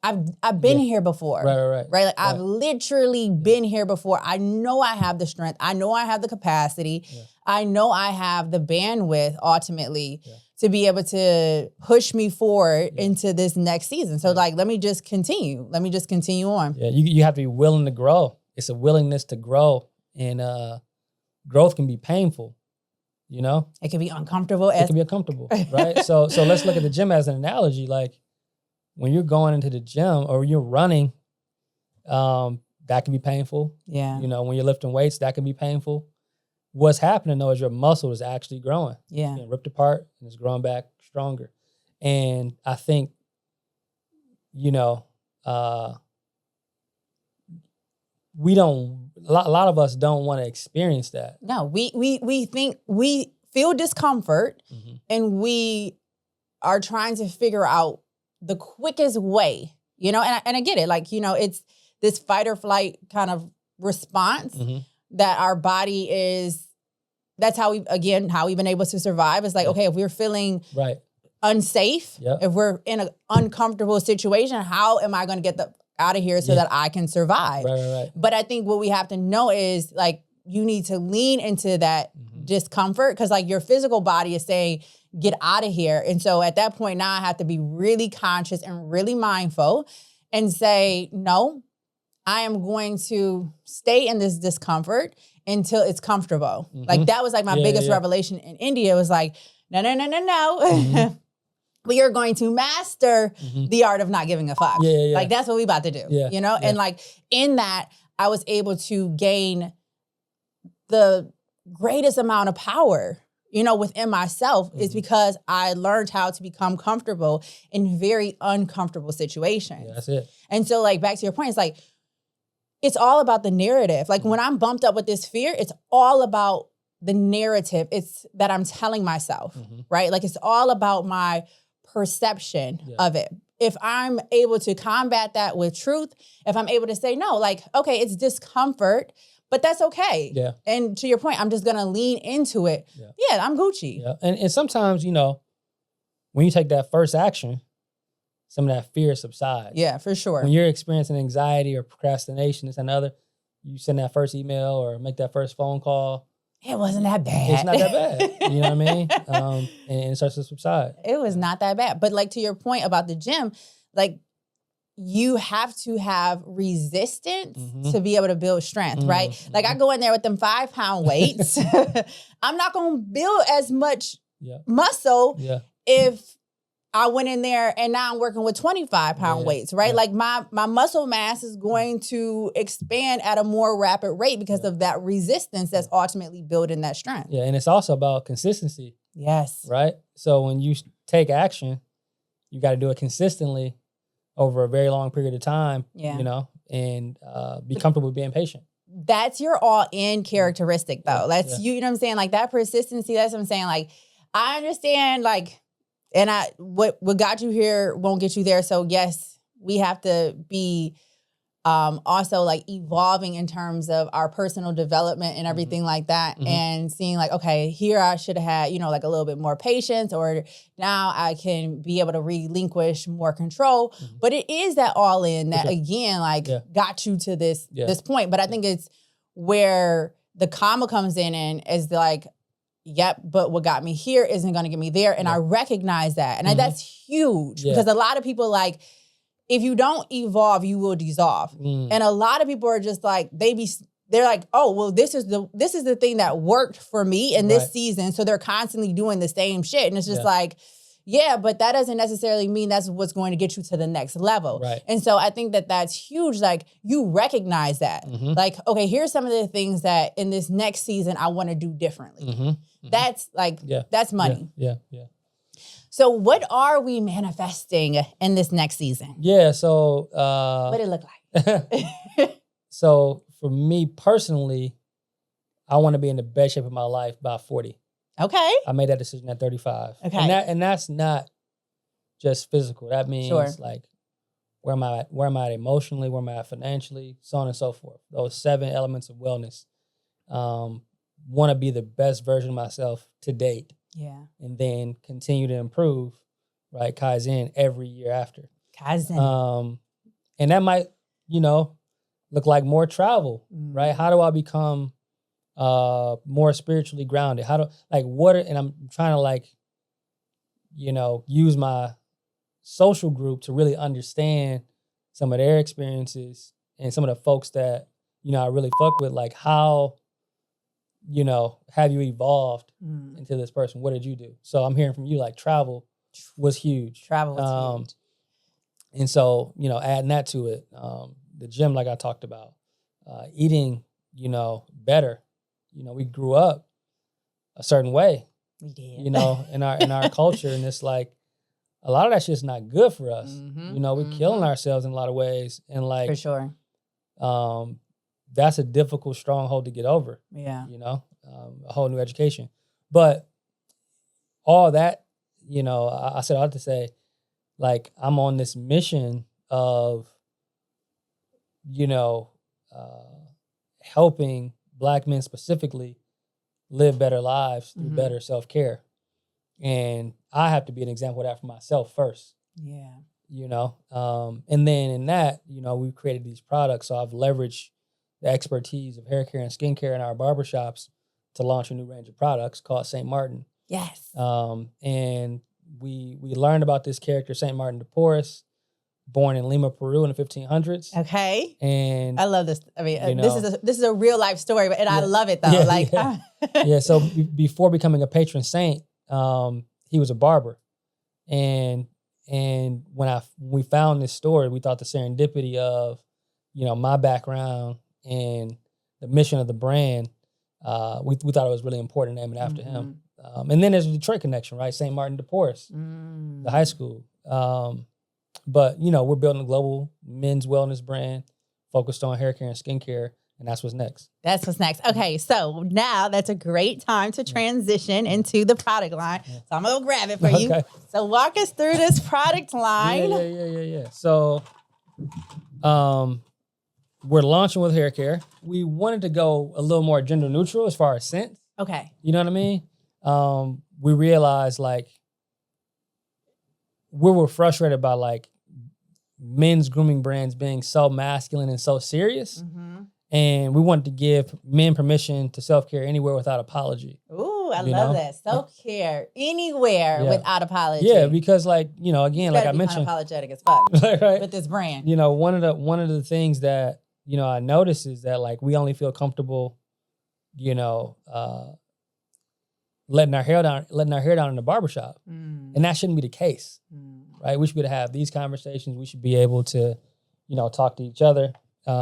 I've been here before. Right. Like I've literally been here before. I know I have the strength. I know I have the capacity. Yeah. I know I have the bandwidth ultimately to be able to push me forward into this next season. So let me just continue. Let me just continue on. Yeah, you have to be willing to grow. It's a willingness to grow. And growth can be painful, you know? It can be uncomfortable. It can be uncomfortable, right? So let's look at the gym as an analogy. Like when you're going into the gym or you're running, that can be painful. Yeah. You know, when you're lifting weights, that can be painful. What's happening though is your muscle is actually growing. Yeah. It's getting ripped apart and it's growing back stronger. And I think, you know, a lot of us don't want to experience that. No, we think we feel discomfort and we are trying to figure out the quickest way, you know, and I get it. Like, you know, it's this fight or flight kind of response that our body is, that's how we've been able to survive. It's like, okay, if we're feeling unsafe, if we're in an uncomfortable situation, how am I going to get out of here so that I can survive? Right. But I think what we have to know is like, you need to lean into that discomfort because like your physical body is saying, get out of here. And so at that point now I have to be really conscious and really mindful and say, no, I am going to stay in this discomfort until it's comfortable. Like that was like my biggest revelation in India. It was like, no. We are going to master the art of not giving a fuck. Like that's what we about to do, you know? And like in that, I was able to gain the greatest amount of power, you know, within myself is because I learned how to become comfortable in very uncomfortable situations. Yeah, that's it. And so like, back to your point, it's like, it's all about the narrative. Like when I'm bumped up with this fear, it's all about the narrative. It's that I'm telling myself, right? Like it's all about my perception of it. If I'm able to combat that with truth, if I'm able to say, no, like, okay, it's discomfort, but that's okay. Yeah. And to your point, I'm just going to lean into it. Yeah, I'm Gucci. Yeah. And sometimes, you know, when you take that first action, some of that fear subsides. Yeah, for sure. When you're experiencing anxiety or procrastination, this and other, you send that first email or make that first phone call. It wasn't that bad. It's not that bad. You know what I mean? And it starts to subside. It was not that bad. But like to your point about the gym, like you have to have resistance to be able to build strength, right? Like I go in there with them 5-pound weights. I'm not going to build as much muscle if I went in there and now I'm working with 25-pound weights, right? Like my muscle mass is going to expand at a more rapid rate because of that resistance that's ultimately building that strength. Yeah, and it's also about consistency. Yes. Right? So when you take action, you got to do it consistently over a very long period of time, you know, and be comfortable with being patient. That's your all-in characteristic, though. That's you know what I'm saying? Like that persistency, that's what I'm saying. Like, I understand, like, and what got you here won't get you there. So yes, we have to be also like evolving in terms of our personal development and everything like that, and seeing like, okay, here I should have had, you know, like a little bit more patience, or now I can be able to relinquish more control. But it is that all in that again, like got you to this point. But I think it's where the comma comes in and is like, yep, but what got me here isn't going to get me there. And I recognize that. And that's huge because a lot of people like, if you don't evolve, you will dissolve. And a lot of people are just like, they're like, oh, well, this is the thing that worked for me in this season. So they're constantly doing the same shit. And it's just like, yeah, but that doesn't necessarily mean that's what's going to get you to the next level. Right. And so I think that that's huge. Like you recognize that. Like, okay, here's some of the things that in this next season I want to do differently. That's like, that's money. Yeah. So what are we manifesting in this next season? Yeah, so... what it look like? So for me personally, I want to be in the best shape of my life by 40. Okay. I made that decision at 35. Okay. And that's not just physical. That means like where am I at emotionally, where am I at financially, so on and so forth. Those 7 elements of wellness. Want to be the best version of myself to date. Yeah. And then continue to improve, right? Kaizen every year after. Kaizen. And that might, you know, look like more travel, right? How do I become more spiritually grounded? And I'm trying to like, you know, use my social group to really understand some of their experiences and some of the folks that, you know, I really fuck with, like how, you know, have you evolved into this person? What did you do? So I'm hearing from you, like travel was huge. Travel was huge. And so, you know, adding that to it, the gym, like I talked about, eating, you know, better. You know, we grew up a certain way. We did. You know, in our culture, and it's like a lot of that shit's not good for us. You know, we're killing ourselves in a lot of ways, and like for sure. That's a difficult stronghold to get over. Yeah. You know, a whole new education. But all that, you know, I said I had to say, like, I'm on this mission of, you know, helping Black men specifically live better lives through better self-care. And I have to be an example of that for myself first. Yeah. You know, and then in that, you know, we've created these products. So I've leveraged the expertise of hair care and skincare in our barbershops to launch a new range of products called St. Martin. Yes. And we learned about this character, St. Martin de Porres, born in Lima, Peru in the 1500s. Okay. And I love this. I mean, you know, this is a real life story, and I love it though. Yeah. So before becoming a patron saint, he was a barber, and when we found this story, we thought the serendipity of, you know, my background and the mission of the brand, we thought it was really important to name it after him. And then there's a Detroit connection, right? St. Martin de Porres, the high school. But, you know, we're building a global men's wellness brand focused on hair care and skincare, and that's what's next. That's what's next. Okay, so now that's a great time to transition into the product line. So I'm going to grab it for you. So walk us through this product line. Yeah. So we're launching with hair care. We wanted to go a little more gender neutral as far as scents. Okay. You know what I mean? We realized, like, we were frustrated by, like, men's grooming brands being so masculine and so serious. And we wanted to give men permission to self-care anywhere without apology. Ooh, I love that. Self-care anywhere without apology. Yeah, because, like, you know, again, like I mentioned, unapologetic as fuck right? With this brand. You know, one of the things that, you know, I noticed is that, like, we only feel comfortable, you know, letting our hair down in the barbershop. And that shouldn't be the case, right? We should be able to have these conversations. We should be able to, talk to each other.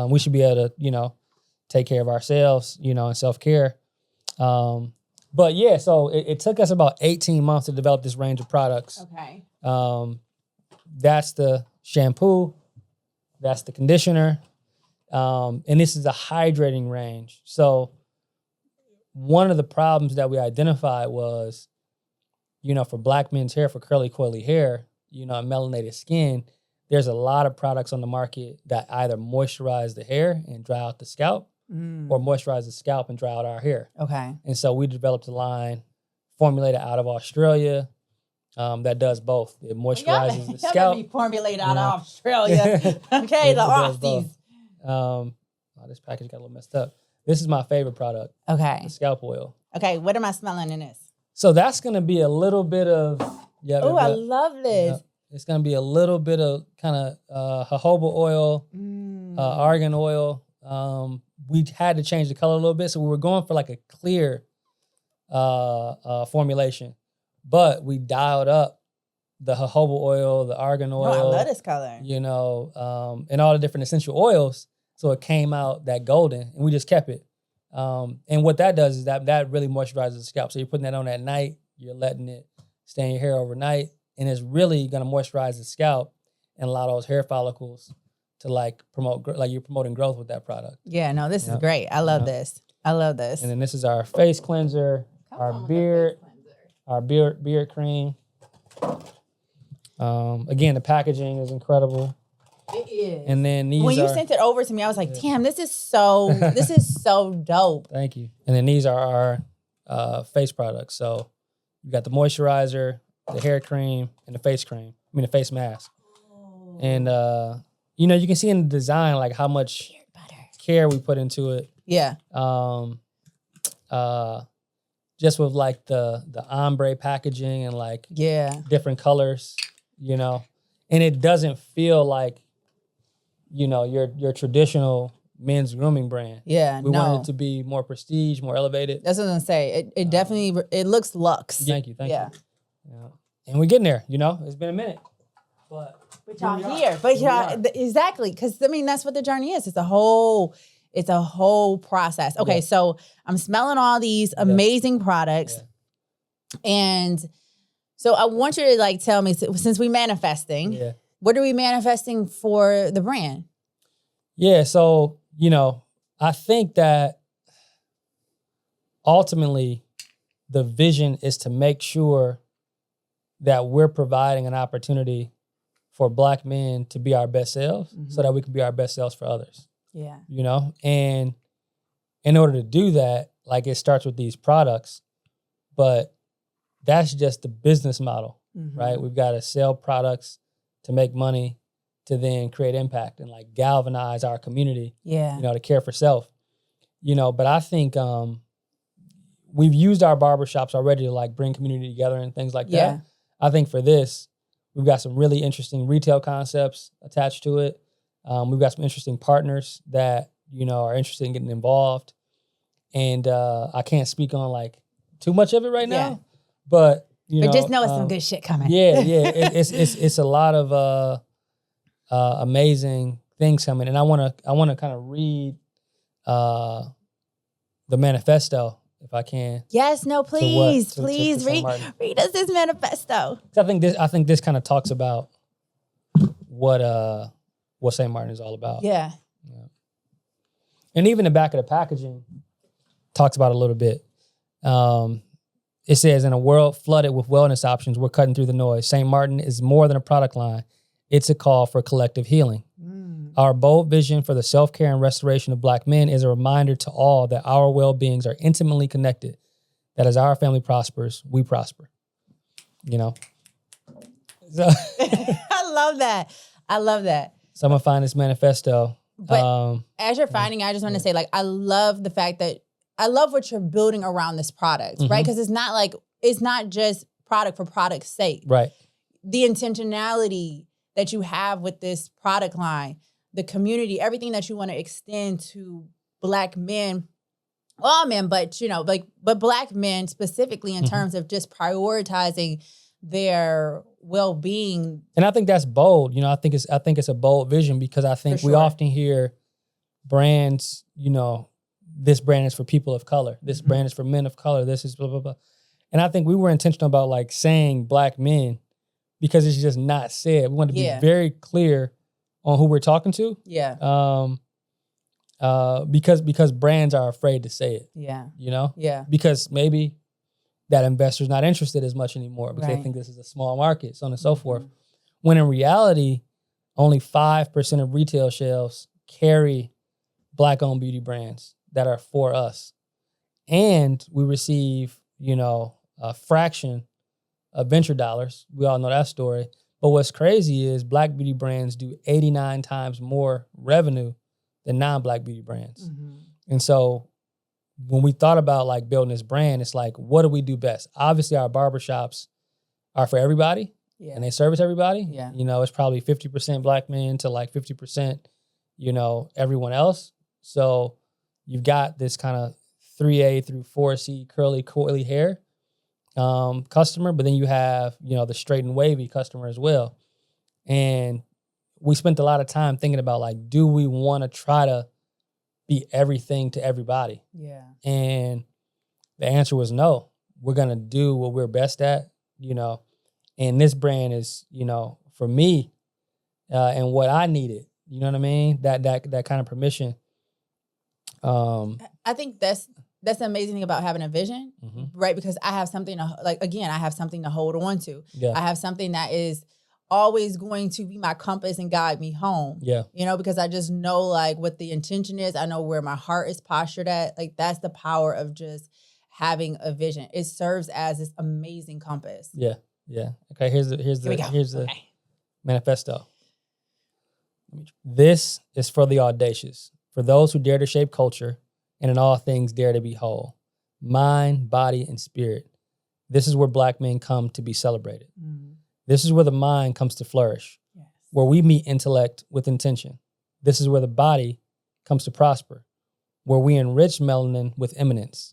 We should be able to, take care of ourselves, and self-care. But yeah, so it took us about 18 months to develop this range of products. Okay. That's the shampoo. That's the conditioner. And this is a hydrating range. So one of the problems that we identified was, for Black men's hair, for curly, coily hair, and melanated skin, there's a lot of products on the market that either moisturize the hair and dry out the scalp or moisturize the scalp and dry out our hair. Okay. And so we developed a line formulated out of Australia that does both. It moisturizes the scalp. Be formulated out of Australia. Okay, the Aussies. This package got a little messed up. This is my favorite product. Okay. The scalp oil. Okay, what am I smelling in this? So that's going to be a little bit of... Oh, I love this. It's going to be a little bit of kind of jojoba oil, argan oil. We had to change the color a little bit, so we were going for like a clear formulation. But we dialed up the jojoba oil, the argan oil. Oh, I love this color. And all the different essential oils. So it came out that golden, and we just kept it. And what that does is that really moisturizes the scalp. So you're putting that on at night, you're letting it stay in your hair overnight, and it's really going to moisturize the scalp and allow those hair follicles to promote, you're promoting growth with that product. Yeah, no, this is great. I love this. I love this. And then this is our face cleanser, our beard cream. Again, the packaging is incredible. It is. And then when you sent it over to me, I was like, damn, this is so dope. Thank you. And then these are our face products. So you got the moisturizer, the hair cream, and the face mask. Oh. And you can see in the design how much care we put into it. Yeah. Just with the ombre packaging and different colors, and it doesn't feel like your traditional men's grooming brand. Yeah, we want it to be more prestige, more elevated. That's what I'm gonna say. It definitely it looks luxe. Thank you. Yeah. And we're getting there. It's been a minute, but y'all here. But y'all exactly, because that's what the journey is. It's a whole process. Okay, so I'm smelling all these amazing products, and so I want you to tell me, since we manifesting, what are we manifesting for the brand? Yeah, so I think that ultimately the vision is to make sure that we're providing an opportunity for Black men to be our best selves, so that we can be our best selves for others. Yeah. And in order to do that, it starts with these products, but that's just the business model, right? We've got to sell products to make money, to then create impact and galvanize our community, to care for self, but I think we've used our barbershops already to bring community together and things like that. I think for this, we've got some really interesting retail concepts attached to it. We've got some interesting partners that, are interested in getting involved. And I can't speak on too much of it right now, but just know it's some good shit coming. It's a lot of amazing things coming. And I want to kind of read the manifesto if I can. Yes, no, please, please read us this manifesto. I think this kind of talks about what St. Martin is all about. Yeah. And even the back of the packaging talks about it a little bit. It says, in a world flooded with wellness options, we're cutting through the noise. St. Martin is more than a product line. It's a call for collective healing. Our bold vision for the self-care and restoration of Black men is a reminder to all that our well-beings are intimately connected, that as our family prospers, we prosper. So I love that. So I'm going to find this manifesto. But as you're finding, I just want to say, I love the fact that I love what you're building around this product, right? Because it's not just product for product's sake. Right. The intentionality that you have with this product line, the community, everything that you want to extend to Black men all men, but but Black men specifically in terms of just prioritizing their well-being. And I think that's bold. I think it's a bold vision, because I think we often hear brands, this brand is for people of color. This brand is for men of color. This is blah, blah, blah. And I think we were intentional about like saying Black men, because it's just not said. We want to be very clear on who we're talking to. Yeah. Because brands are afraid to say it. Yeah. Yeah. Because maybe that investor's not interested as much anymore because they think this is a small market, so on and so forth. When in reality, only 5% of retail shelves carry Black-owned beauty brands that are for us. And we receive, a fraction of venture dollars. We all know that story. But what's crazy is Black beauty brands do 89 times more revenue than non-Black beauty brands. And so when we thought about like building this brand, it's like, what do we do best? Obviously, our barbershops are for everybody and they service everybody. Yeah. It's probably 50% Black men to like 50%, everyone else. So you've got this kind of 3A through 4C curly, coily hair customer, but then you have, the straight and wavy customer as well. And we spent a lot of time thinking about like, do we want to try to be everything to everybody? Yeah. And the answer was no. We're going to do what we're best at, and this brand is, for me and what I needed, you know what I mean? That kind of permission. I think that's the amazing thing about having a vision, right? Because I have something I have something to hold on to. Yeah. I have something that is always going to be my compass and guide me home. Yeah. Because I just know like what the intention is. I know where my heart is postured at. Like that's the power of just having a vision. It serves as this amazing compass. Yeah. Yeah. Okay. Here's the manifesto. This is for the audacious, for those who dare to shape culture and in all things dare to be whole, mind, body, and spirit. This is where Black men come to be celebrated. This is where the mind comes to flourish, where we meet intellect with intention. This is where the body comes to prosper, where we enrich melanin with eminence.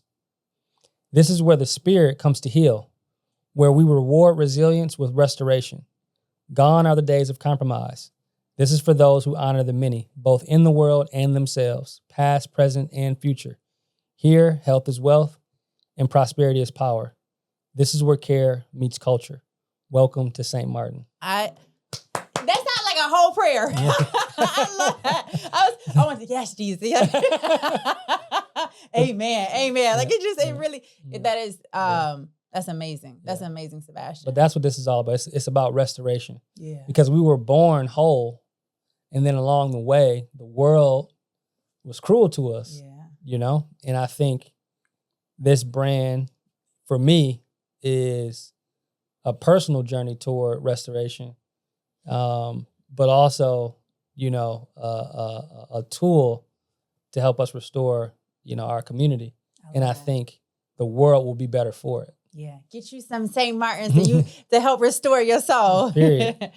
This is where the spirit comes to heal, where we reward resilience with restoration. Gone are the days of compromise. This is for those who honor the many, both in the world and themselves, past, present, and future. Here, health is wealth and prosperity is power. This is where care meets culture. Welcome to St. Martin. That's not like a whole prayer. Yeah. I love that. I want to, yes, Jesus. Amen. Amen. Like it really, that is, that's amazing. That's amazing, Sebastian. But that's what this is all about. It's about restoration. Yeah. Because we were born whole, and then along the way, the world was cruel to us. Yeah. And I think this brand, for me, is a personal journey toward restoration, but also, a tool to help us restore, our community. I think the world will be better for it. Yeah. Get you some St. Martins to help restore your soul. Period.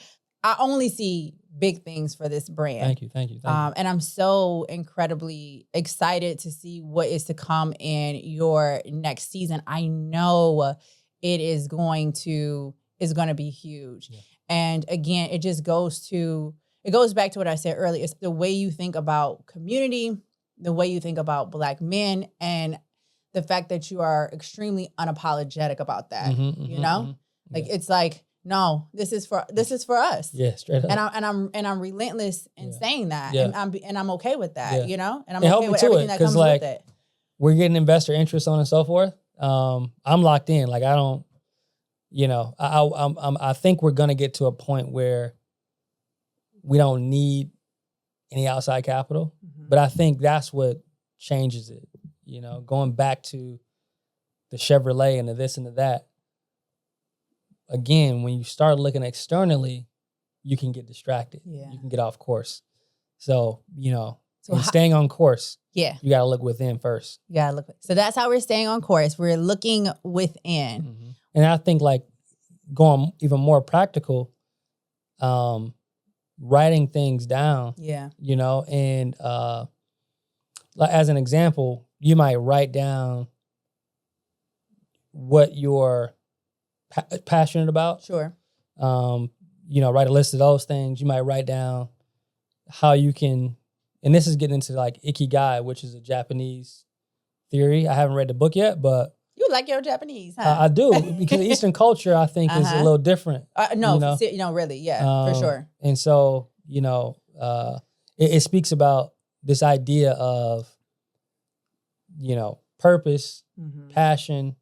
I only see big things for this brand. Thank you. And I'm so incredibly excited to see what is to come in your next season. I know it is going to be huge. Yeah. And again, it goes back to what I said earlier. It's the way you think about community, the way you think about Black men, and the fact that you are extremely unapologetic about that. It's like, no, this is for us. Yeah, straight up. And I'm relentless in saying that. Yeah. And I'm okay with that, and I'm and okay with everything that comes with it. We're getting investor interest on and so forth. I'm locked in. Like I don't, I think we're gonna get to a point where we don't need any outside capital. But I think that's what changes it. Going back to the Chevrolet and the this and the that. Again, when you start looking externally, you can get distracted. Yeah. You can get off course. So, staying on course, you got to look within first. You got to look. So that's how we're staying on course. We're looking within. And I think like going even more practical, writing things down. Yeah. And as an example, you might write down what you're passionate about. Sure. Write a list of those things. You might write down how you can, and this is getting into like Ikigai, which is a Japanese theory. I haven't read the book yet, but you like your Japanese, huh? I do, because Eastern culture, I think, is a little different. Really, yeah, for sure. And so, it speaks about this idea of, purpose, passion.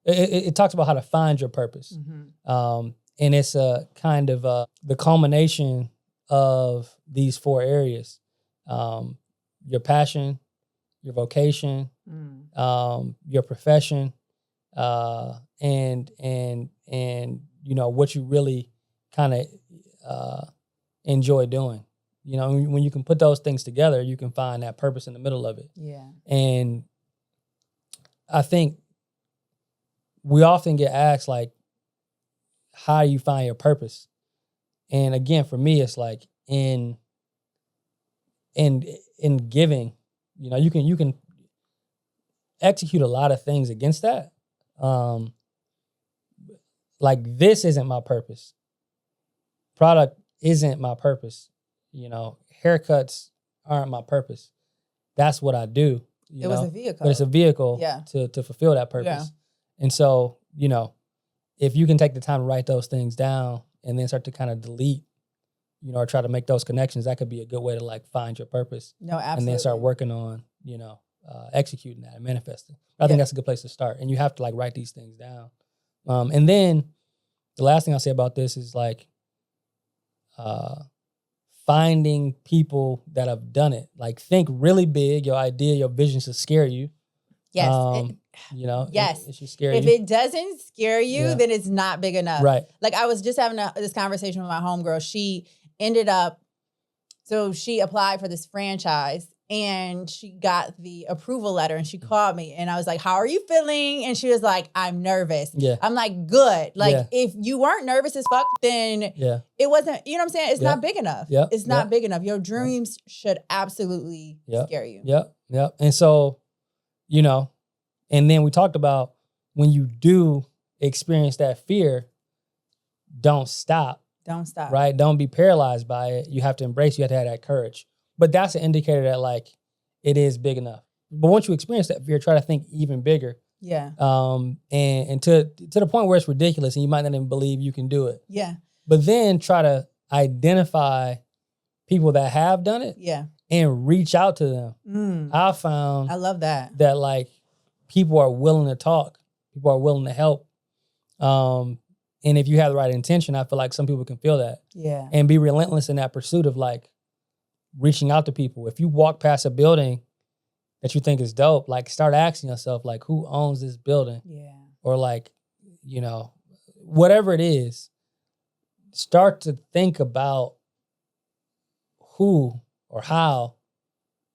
It talks about how to find your purpose. And it's a kind of the culmination of these 4 areas. Your passion, your vocation, your profession, and what you really kind of enjoy doing. When you can put those things together, you can find that purpose in the middle of it. Yeah. And I think we often get asked, like, how do you find your purpose? And again, for me, it's like in giving. You can execute a lot of things against that. Like, this isn't my purpose. Product isn't my purpose. Haircuts aren't my purpose. That's what I do. It was a vehicle. But it's a vehicle Yeah. to fulfill that purpose. Yeah. And so, if you can take the time to write those things down and then start to kind of delete, or try to make those connections, that could be a good way to like find your purpose. No, absolutely. And then start working on, executing that and manifesting. I think that's a good place to start. And you have to like write these things down. And then the last thing I'll say about this is like finding people that have done it. Like, think really big. Your idea, your vision should scare you. Yes. Yes. It should scare if you. it doesn't scare you, then it's not big enough. Right. Like, I was just having this conversation with my homegirl. She she applied for this franchise and she got the approval letter and she called me and I was like, how are you feeling? And she was like, I'm nervous. Yeah. I'm like, good. Like, if you weren't nervous as fuck, then it wasn't, you know what I'm saying? It's not big enough. It's not big enough. Your dreams should absolutely scare you. Yep. And so, and then we talked about when you do experience that fear, don't stop. Don't stop. Right? Don't be paralyzed by it. You have to embrace it. You have to have that courage. But that's an indicator that like it is big enough. But once you experience that fear, try to think even bigger. Yeah. And to the point where it's ridiculous and you might not even believe you can do it. Yeah. But then try to identify people that have done it. Yeah. And reach out to them. I found I love that like people are willing to talk. People are willing to help. And if you have the right intention, I feel like some people can feel that. Yeah. And be relentless in that pursuit of like reaching out to people. If you walk past a building that you think is dope, like start asking yourself, like, who owns this building? Yeah. Or like, whatever it is, start to think about who or how,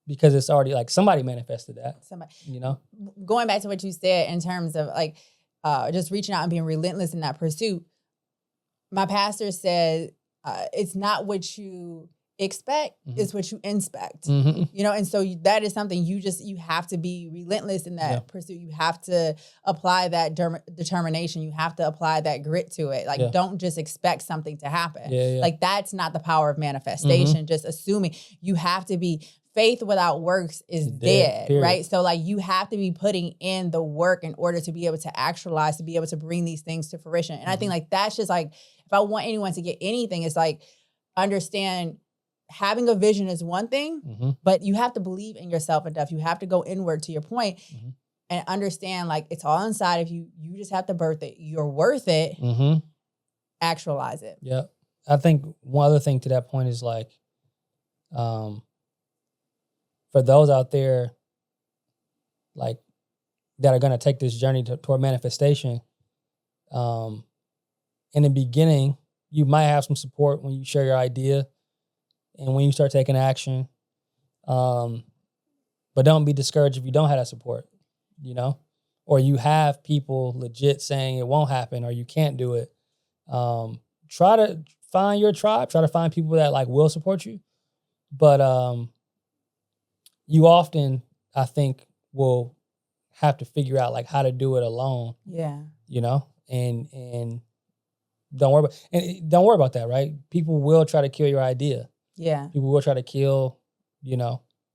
because it's already like somebody manifested that. Going back to what you said in terms of like just reaching out and being relentless in that pursuit. My pastor said, it's not what you expect, it's what you inspect. And so that is something you have to be relentless in that pursuit. You have to apply that determination. You have to apply that grit to it. Like, don't just expect something to happen. Like, that's not the power of manifestation. Just assuming. You have to be. Faith without works is dead, right? So like, you have to be putting in the work in order to be able to actualize, to be able to bring these things to fruition. And I think like that's just like, if I want anyone to get anything, it's like, understand having a vision is one thing, but you have to believe in yourself enough. You have to go inward, to your point, and understand like it's all inside of you. You just have to birth it. You're worth it. Actualize it. Yeah. I think one other thing to that point is like, for those out there, like, that are going to take this journey toward manifestation, in the beginning, you might have some support when you share your idea and when you start taking action. But don't be discouraged if you don't have that support, or you have people legit saying it won't happen or you can't do it. Try to find your tribe. Try to find people that like will support you. But you often, I think, will have to figure out like how to do it alone. Yeah. You know, and don't worry about that, right? People will try to kill your idea. Yeah. People will try to kill,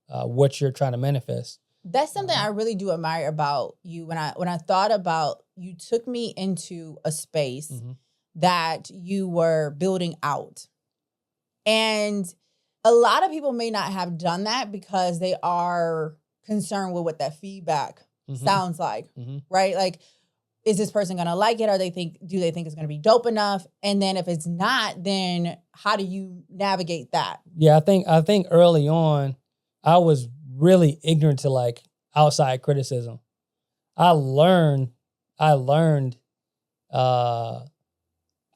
what you're trying to manifest. That's something I really do admire about you. When I thought about, you took me into a space that you were building out. And a lot of people may not have done that because they are concerned with what that feedback sounds like, right? Like, is this person going to like it? Do they think it's going to be dope enough? And then if it's not, then how do you navigate that? Yeah, I think early on, I was really ignorant to like outside criticism. I learned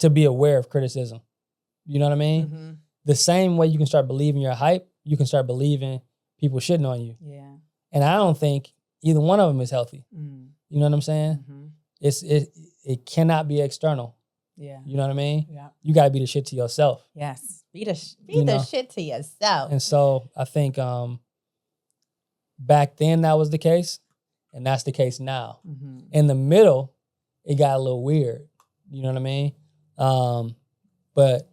to be aware of criticism. You know what I mean? The same way you can start believing your hype, you can start believing people shitting on you. Yeah. And I don't think either one of them is healthy. You know what I'm saying? It cannot be external. Yeah. You know what I mean? Yeah. You got to be the shit to yourself. Yes. Be the shit to yourself. And so I think back then that was the case, and that's the case now. In the middle, it got a little weird. You know what I mean? But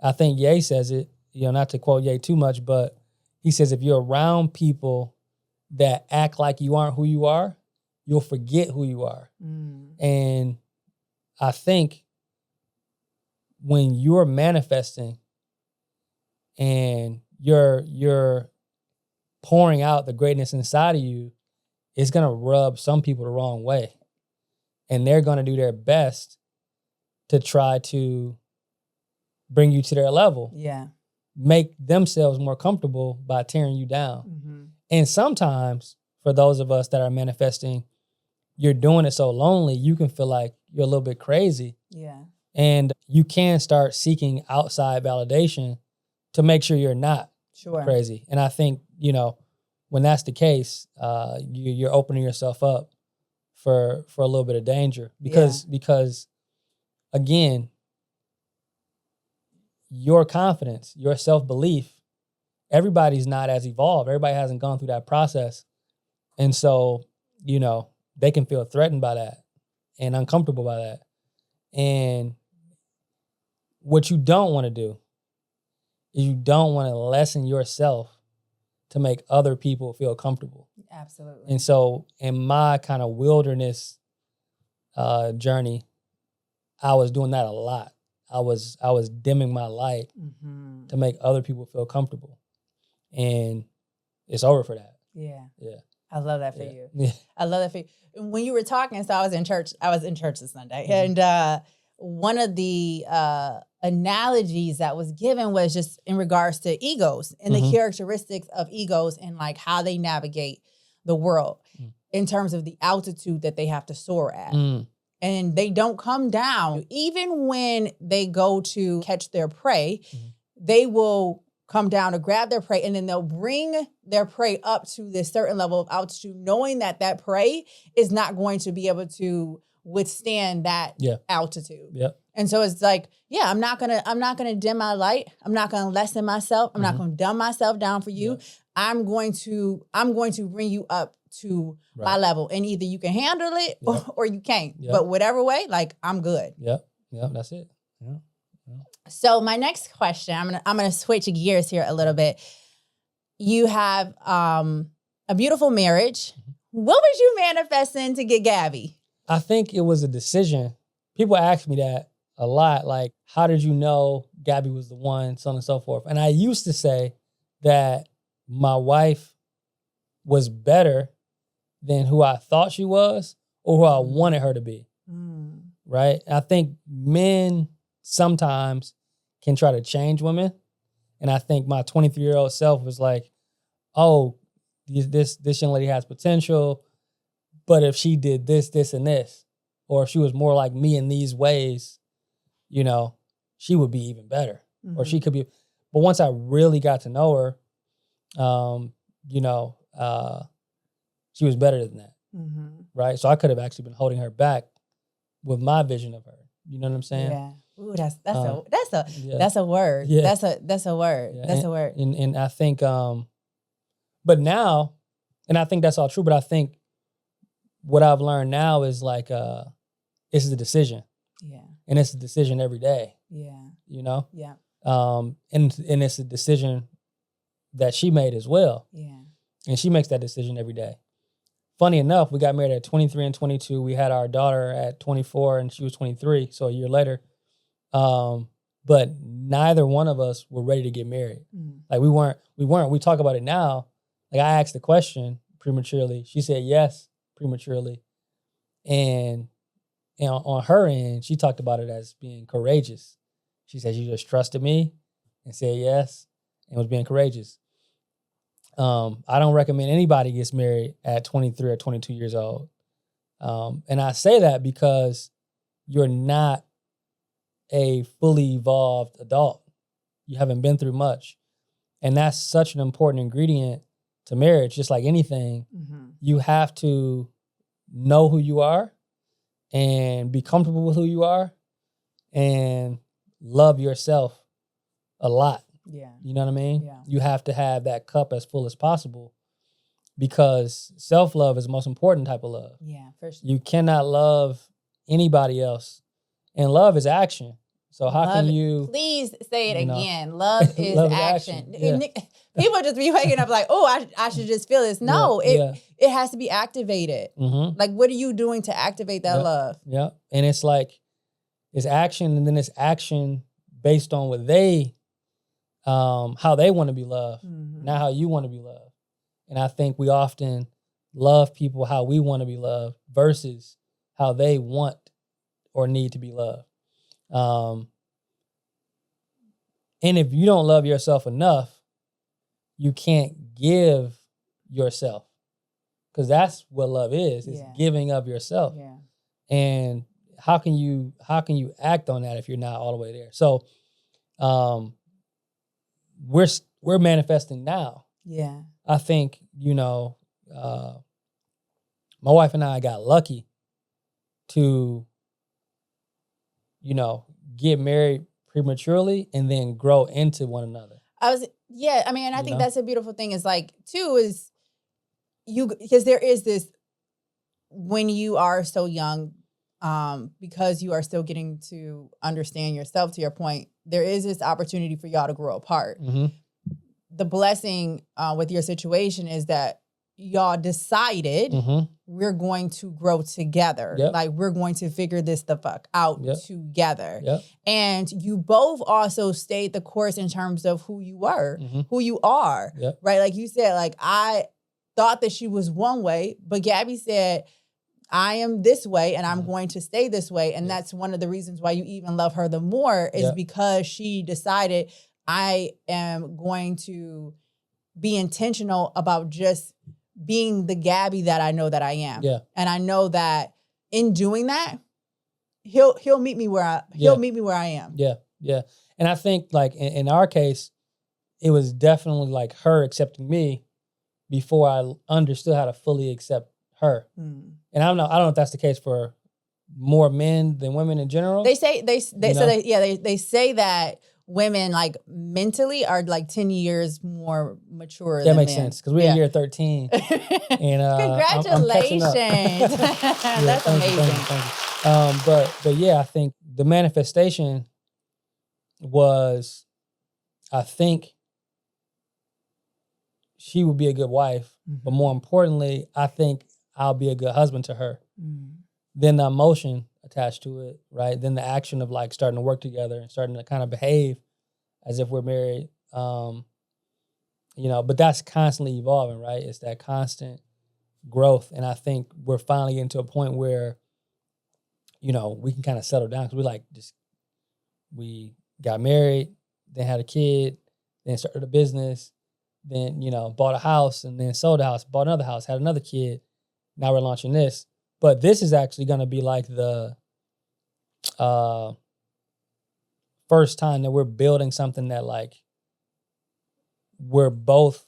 I think Ye says it, not to quote Ye too much, but he says if you're around people that act like you aren't who you are, you'll forget who you are. And I think when you're manifesting and you're pouring out the greatness inside of you, it's going to rub some people the wrong way. And they're going to do their best to try to bring you to their level. Yeah. Make themselves more comfortable by tearing you down. And sometimes for those of us that are manifesting, you're doing it so lonely, you can feel like you're a little bit crazy. Yeah. And you can start seeking outside validation to make sure you're not crazy. And I think, when that's the case, you're opening yourself up for a little bit of danger because again, your confidence, your self-belief, everybody's not as evolved. Everybody hasn't gone through that process. And so, they can feel threatened by that and uncomfortable by that. And what you don't want to do is you don't want to lessen yourself to make other people feel comfortable. Absolutely. And so in my kind of wilderness journey, I was doing that a lot. I was dimming my light to make other people feel comfortable. And it's over for that. Yeah. Yeah. I love that for you. Yeah. I love that for you. When you were talking, so I was in church this Sunday. And one of the analogies that was given was just in regards to egos and the characteristics of egos and like how they navigate the world in terms of the altitude that they have to soar at. And they don't come down. Even when they go to catch their prey, they will come down to grab their prey, and then they'll bring their prey up to this certain level of altitude, knowing that that prey is not going to be able to withstand that altitude. Yep. And so it's like, I'm not gonna dim my light. I'm not gonna lessen myself. I'm not gonna dumb myself down for you. I'm going to bring you up to my level, and either you can handle it or you can't. But whatever way, like, I'm good. Yep. That's it. Yeah. So my next question, I'm gonna switch gears here a little bit. You have a beautiful marriage. What was you manifesting to get Gabby? I think it was a decision. People ask me that a lot, like, how did you know Gabby was the one, so on and so forth. And I used to say that my wife was better than who I thought she was or who I wanted her to be. Right? I think men sometimes can try to change women. And I think my 23-year-old self was like, oh, this young lady has potential, but if she did this, this, and this, or if she was more like me in these ways, she would be even better. Or she could be. But once I really got to know her, she was better than that. Right? So I could have actually been holding her back with my vision of her. You know what I'm saying? Yeah. Ooh, that's a word. Yeah. That's a word. Yeah. That's a word. And I think, but now And I think that's all true, but I think what I've learned now is like, it's a decision. Yeah. And it's a decision every day. Yeah. You know? Yeah. And it's a decision that she made as well. Yeah. And she makes that decision every day. Funny enough, we got married at 23 and 22. We had our daughter at 24 and she was 23, so a year later. But neither one of us were ready to get married. Like we weren't. We talk about it now. Like I asked the question prematurely. She said yes prematurely. And on her end, she talked about it as being courageous. She said she just trusted me and said yes and was being courageous. I don't recommend anybody gets married at 23 or 22 years old. And I say that because you're not a fully evolved adult. You haven't been through much. And that's such an important ingredient to marriage, just like anything. You have to know who you are and be comfortable with who you are and love yourself a lot. Yeah. You know what I mean? Yeah. You have to have that cup as full as possible because self-love is the most important type of love. Yeah, for sure. You cannot love anybody else. And love is action. So how Love, can you... Please say it you know, again. Love is love is action. action. Yeah. People just be waking up like, oh, I should just feel this. No, it has to be activated. Like, what are you doing to activate that love? Yeah. And it's like, it's action and then it's action based on what they... how they want to be loved, not how you want to be loved. And I think we often love people how we want to be loved versus how they want or need to be loved. And if you don't love yourself enough, you can't give yourself, because that's what love is. It's giving of yourself. Yeah. And how can you act on that if you're not all the way there? So, we're manifesting now. Yeah. I think, my wife and I got lucky to, get married prematurely and then grow into one another. I think that's a beautiful thing is like, too, is because there is this, when you are so young, because you are still getting to understand yourself, to your point, there is this opportunity for y'all to grow apart. The blessing with your situation is that y'all decided we're going to grow together. Yep. Like, we're going to figure this the fuck out together. Yep. And you both also stayed the course in terms of who you were, who you are, right? Like you said, like, I thought that she was one way, but Gabby said, I am this way and I'm going to stay this way. And that's one of the reasons why you even love her the more is because she decided I am going to be intentional about just being the Gabby that I know that I am. Yeah. And I know that in doing that, he'll meet me where I am. Yeah. Yeah. And I think like in our case, it was definitely like her accepting me before I understood how to fully accept her. And I don't know if that's the case for more men than women in general. They say they say that women like mentally are like 10 years more mature than men. That makes sense because we're in year 13. And congratulations. I'm That's amazing. Thank you. But yeah, I think the manifestation was, I think she would be a good wife, but more importantly, I think I'll be a good husband to her. Then the emotion attached to it, right? Then the action of like starting to work together and starting to kind of behave as if we're married. But that's constantly evolving, right? It's that constant growth. And I think we're finally getting to a point where, we can kind of settle down because we got married, then had a kid, then started a business, then, bought a house and then sold a house, bought another house, had another kid. Now we're launching this. But this is actually going to be like the first time that we're building something that like we're both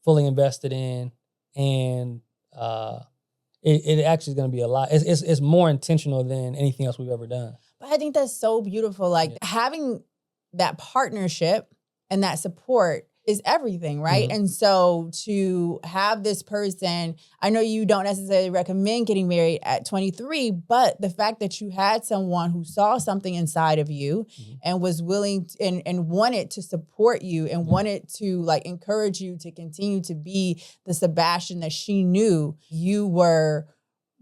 fully invested in, and it actually is going to be a lot. It's more intentional than anything else we've ever done. But I think that's so beautiful. Like having that partnership and that support is everything, right? Mhm. And so to have this person, I know you don't necessarily recommend getting married at 23, but the fact that you had someone who saw something inside of you Mhm. and was willing and wanted to support you and wanted to like encourage you to continue to be the Sebastian that she knew you were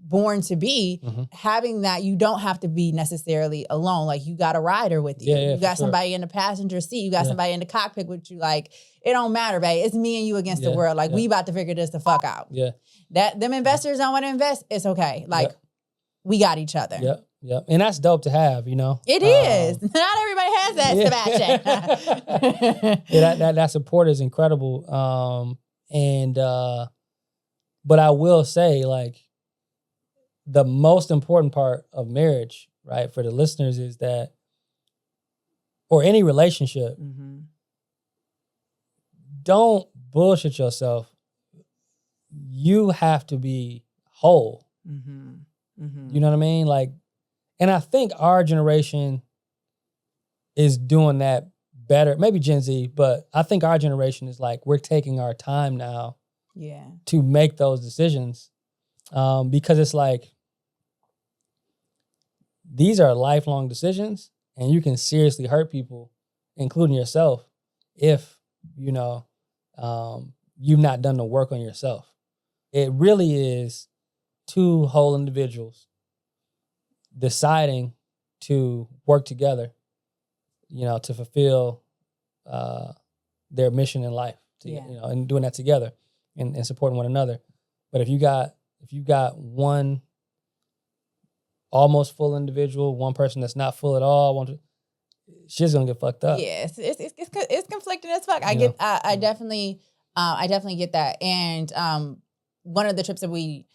born to be, Mhm. having that, you don't have to be necessarily alone. Like you got a rider with you. Yeah, You for got sure. somebody in the passenger seat. You got Yeah. somebody in the cockpit with you. Like, it don't matter, babe. It's me and you against the Yeah, world. Like yeah. we about to figure this the fuck out. Yeah. That them investors don't want to invest. It's okay. Like we got each other. Yep. Yep. And that's dope to have, you know. It is. Not everybody has that, Sebastian. Yeah, that support is incredible. But I will say, like, the most important part of marriage, right, for the listeners is that, or any relationship, Mhm. don't bullshit yourself. You have to be whole. Mhm. Mhm. You know what I mean? Like, and I think our generation is doing that better. Maybe Gen Z, but I think our generation is like, we're taking our time now Yeah. to make those decisions. Because it's like, these are lifelong decisions, and you can seriously hurt people, including yourself, if, you know, you've not done the work on yourself. It really is two whole individuals deciding to work together, you know, to fulfill their mission in life, you know, and doing that together and supporting one another. But if you got one almost full individual, one person that's not full at all, shit's gonna get fucked up. Yeah, it's conflicting as fuck. I Yeah. definitely get that. And one of the trips that we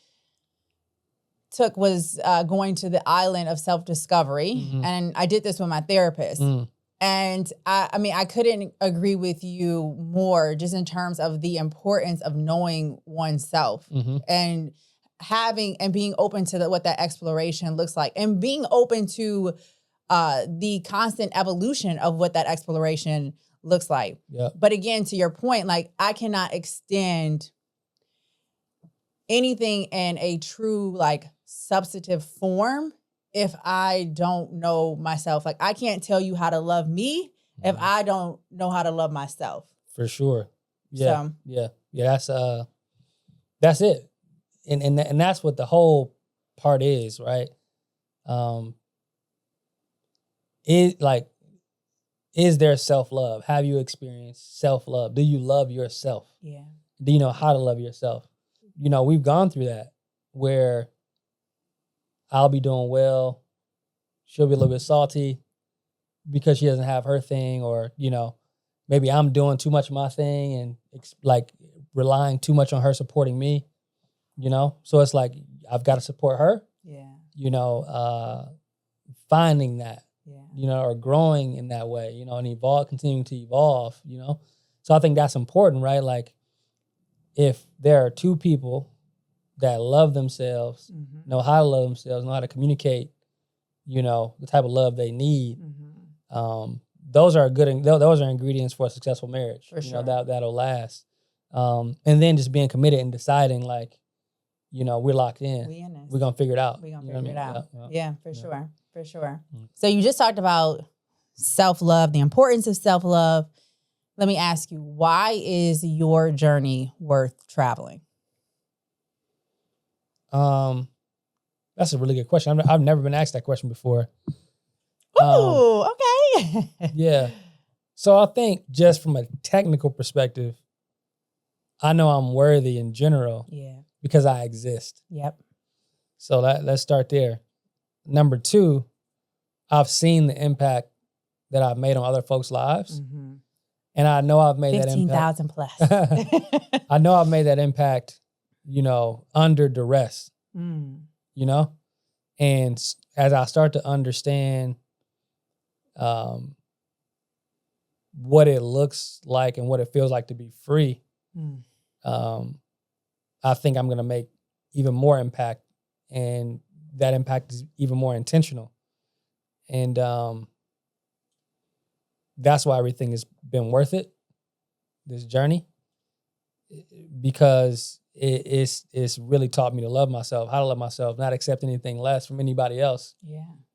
took was going to the island of self-discovery. Mhm. And I did this with my therapist. Mm. And I mean, I couldn't agree with you more just in terms of the importance of knowing oneself Mhm. and having and being open to what that exploration looks like and being open to the constant evolution of what that exploration looks like. Yeah. But again, to your point, like I cannot extend anything in a true like substantive form if I don't know myself. Like I can't tell you how to love me if I don't know how to love myself. For sure. Yeah. So. Yeah. That's it. And that's what the whole part is, right? Is there self-love? Have you experienced self-love? Do you love yourself? Yeah. Do you know how to love yourself? You know, we've gone through that where I'll be doing well, she'll be a little bit salty because she doesn't have her thing, or, you know, maybe I'm doing too much of my thing and like relying too much on her supporting me, you know? So it's like, I've got to support her, you know, finding that, you know, or growing in that way, you know, and continuing to evolve, you know? So I think that's important, right? Like, if there are two people that love themselves, know how to love themselves, know how to communicate, you know, the type of love they need, those are ingredients for a successful marriage. For sure. You know, that'll last. And then just being committed and deciding, like, you know, we're locked in. We in this. We're gonna figure it out. We're gonna You know figure it what I out. mean? Yeah, for sure. For sure. Mm. So you just talked about self-love, the importance of self-love. Let me ask you, why is your journey worth traveling? That's a really good question. I've never been asked that question before. Ooh, okay. Yeah. So I think just from a technical perspective, I know I'm worthy in general because I exist. Yep. So let's start there. Number two, I've seen the impact that I've made on other folks' lives. Mm-hmm. And I know I've made that impact. 15,000 plus. I know I've made that impact, you know, under duress, you know? And as I start to understand what it looks like and what it feels like to be free, I think I'm going to make even more impact, and that impact is even more intentional. And that's why everything has been worth it, journey because it's really taught me to love myself, how to love myself, not accept anything less from anybody else.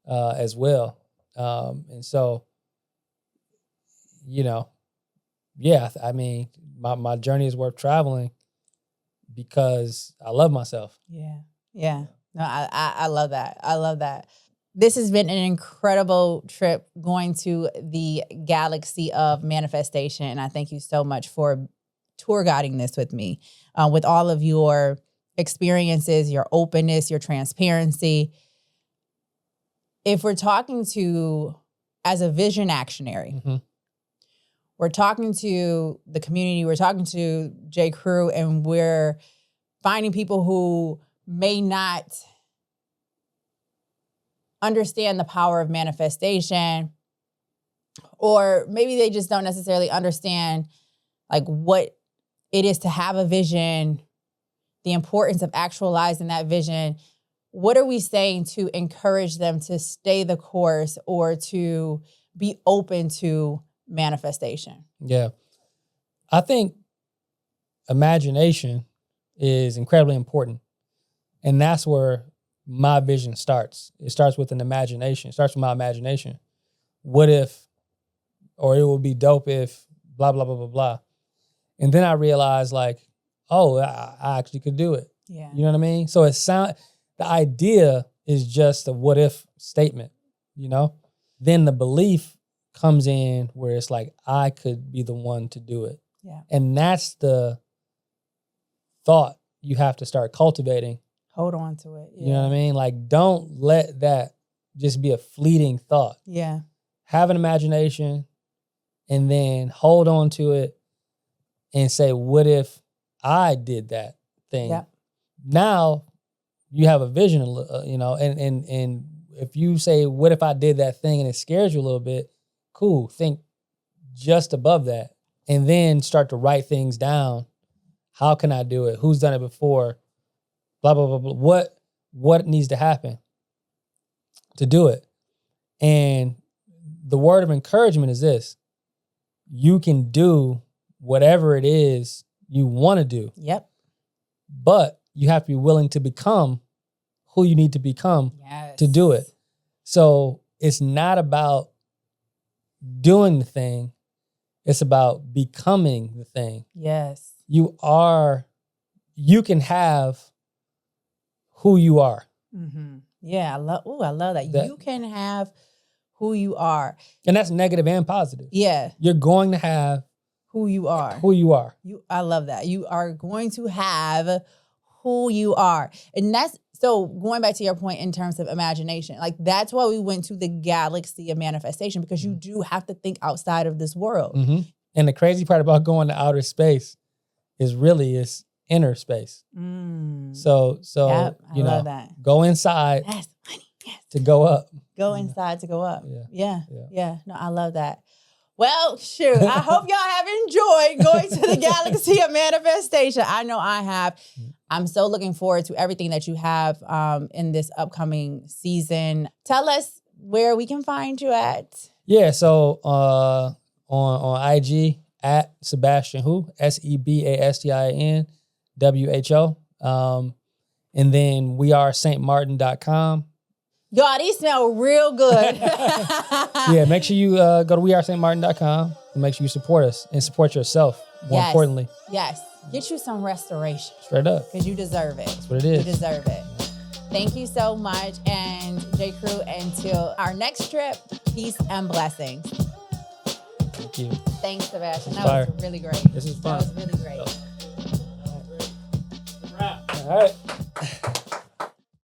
As well. And so, I mean, my journey is worth traveling because I love myself. Yeah. No, I love that. I love that. This has been an incredible trip going to the galaxy of manifestation. And I thank you so much for tour guiding this with me, with all of your experiences, your openness, your transparency. If we're talking to, as a vision actionary, we're talking to the community, we're talking to J. Crew, and we're finding people who may not understand the power of manifestation, or maybe they just don't necessarily understand like what it is to have a vision, the importance of actualizing that vision. What are we saying to encourage them to stay the course or to be open to manifestation? Yeah. I think imagination is incredibly important. And that's where my vision starts. It starts with an imagination. It starts with my imagination. What if, or it would be dope if, blah, blah, blah, blah, blah. And then I realized like, oh, I actually could do it. Yeah. You know what I mean? So the idea is just a what if statement, Then the belief comes in where it's like, I could be the one to do it. Yeah. And that's the thought you have to start cultivating. Hold on to it. Yeah. You know what I mean? Like, don't let that just be a fleeting thought. Yeah. Have an imagination and then hold on to it and say, what if I did that thing? Yep. Now you have a vision, and if you say, what if I did that thing and it scares you a little bit, cool. Think just above that and then start to write things down. How can I do it? Who's done it before? Blah, blah, blah, blah. What needs to happen to do it? And the word of encouragement is this. You can do whatever it is you want to do. Yep. But you have to be willing to become who you need to become to do it. So it's not about doing the thing. It's about becoming the thing. Yes. You can have who you are. Mm-hmm. Yeah, I love that. You can have who you are. And that's negative and positive. Yeah. You're going to have who you are. Who you are. I love that. You are going to have who you are. And that's, so going back to your point in terms of imagination, like that's why we went to the galaxy of manifestation, because you do have to think outside of this world. Mm-hmm. And the crazy part about going to outer space is inner space. So yep, I love that. Go inside to go up. Go inside to go up. Yeah. No, I love that. Well, shoot, I hope y'all have enjoyed going to the galaxy of manifestation. I know I have. I'm so looking forward to everything that you have in this upcoming season. Tell us where we can find you at. Yeah, so on IG at Sebastian Sebastian WHO. And then we are stmartin.com. Y'all, these smell real good. Yeah, make sure you go to wearestmartin.com and make sure you support us and support yourself, more importantly. Yes. Get you some restoration. Straight up. Because you deserve it. That's what it is. You deserve it. Thank you so much. And J. Crew, until our next trip, peace and blessings. Thank you. Thanks, Sebastian. That was really great. This is fun. That was really great. All right.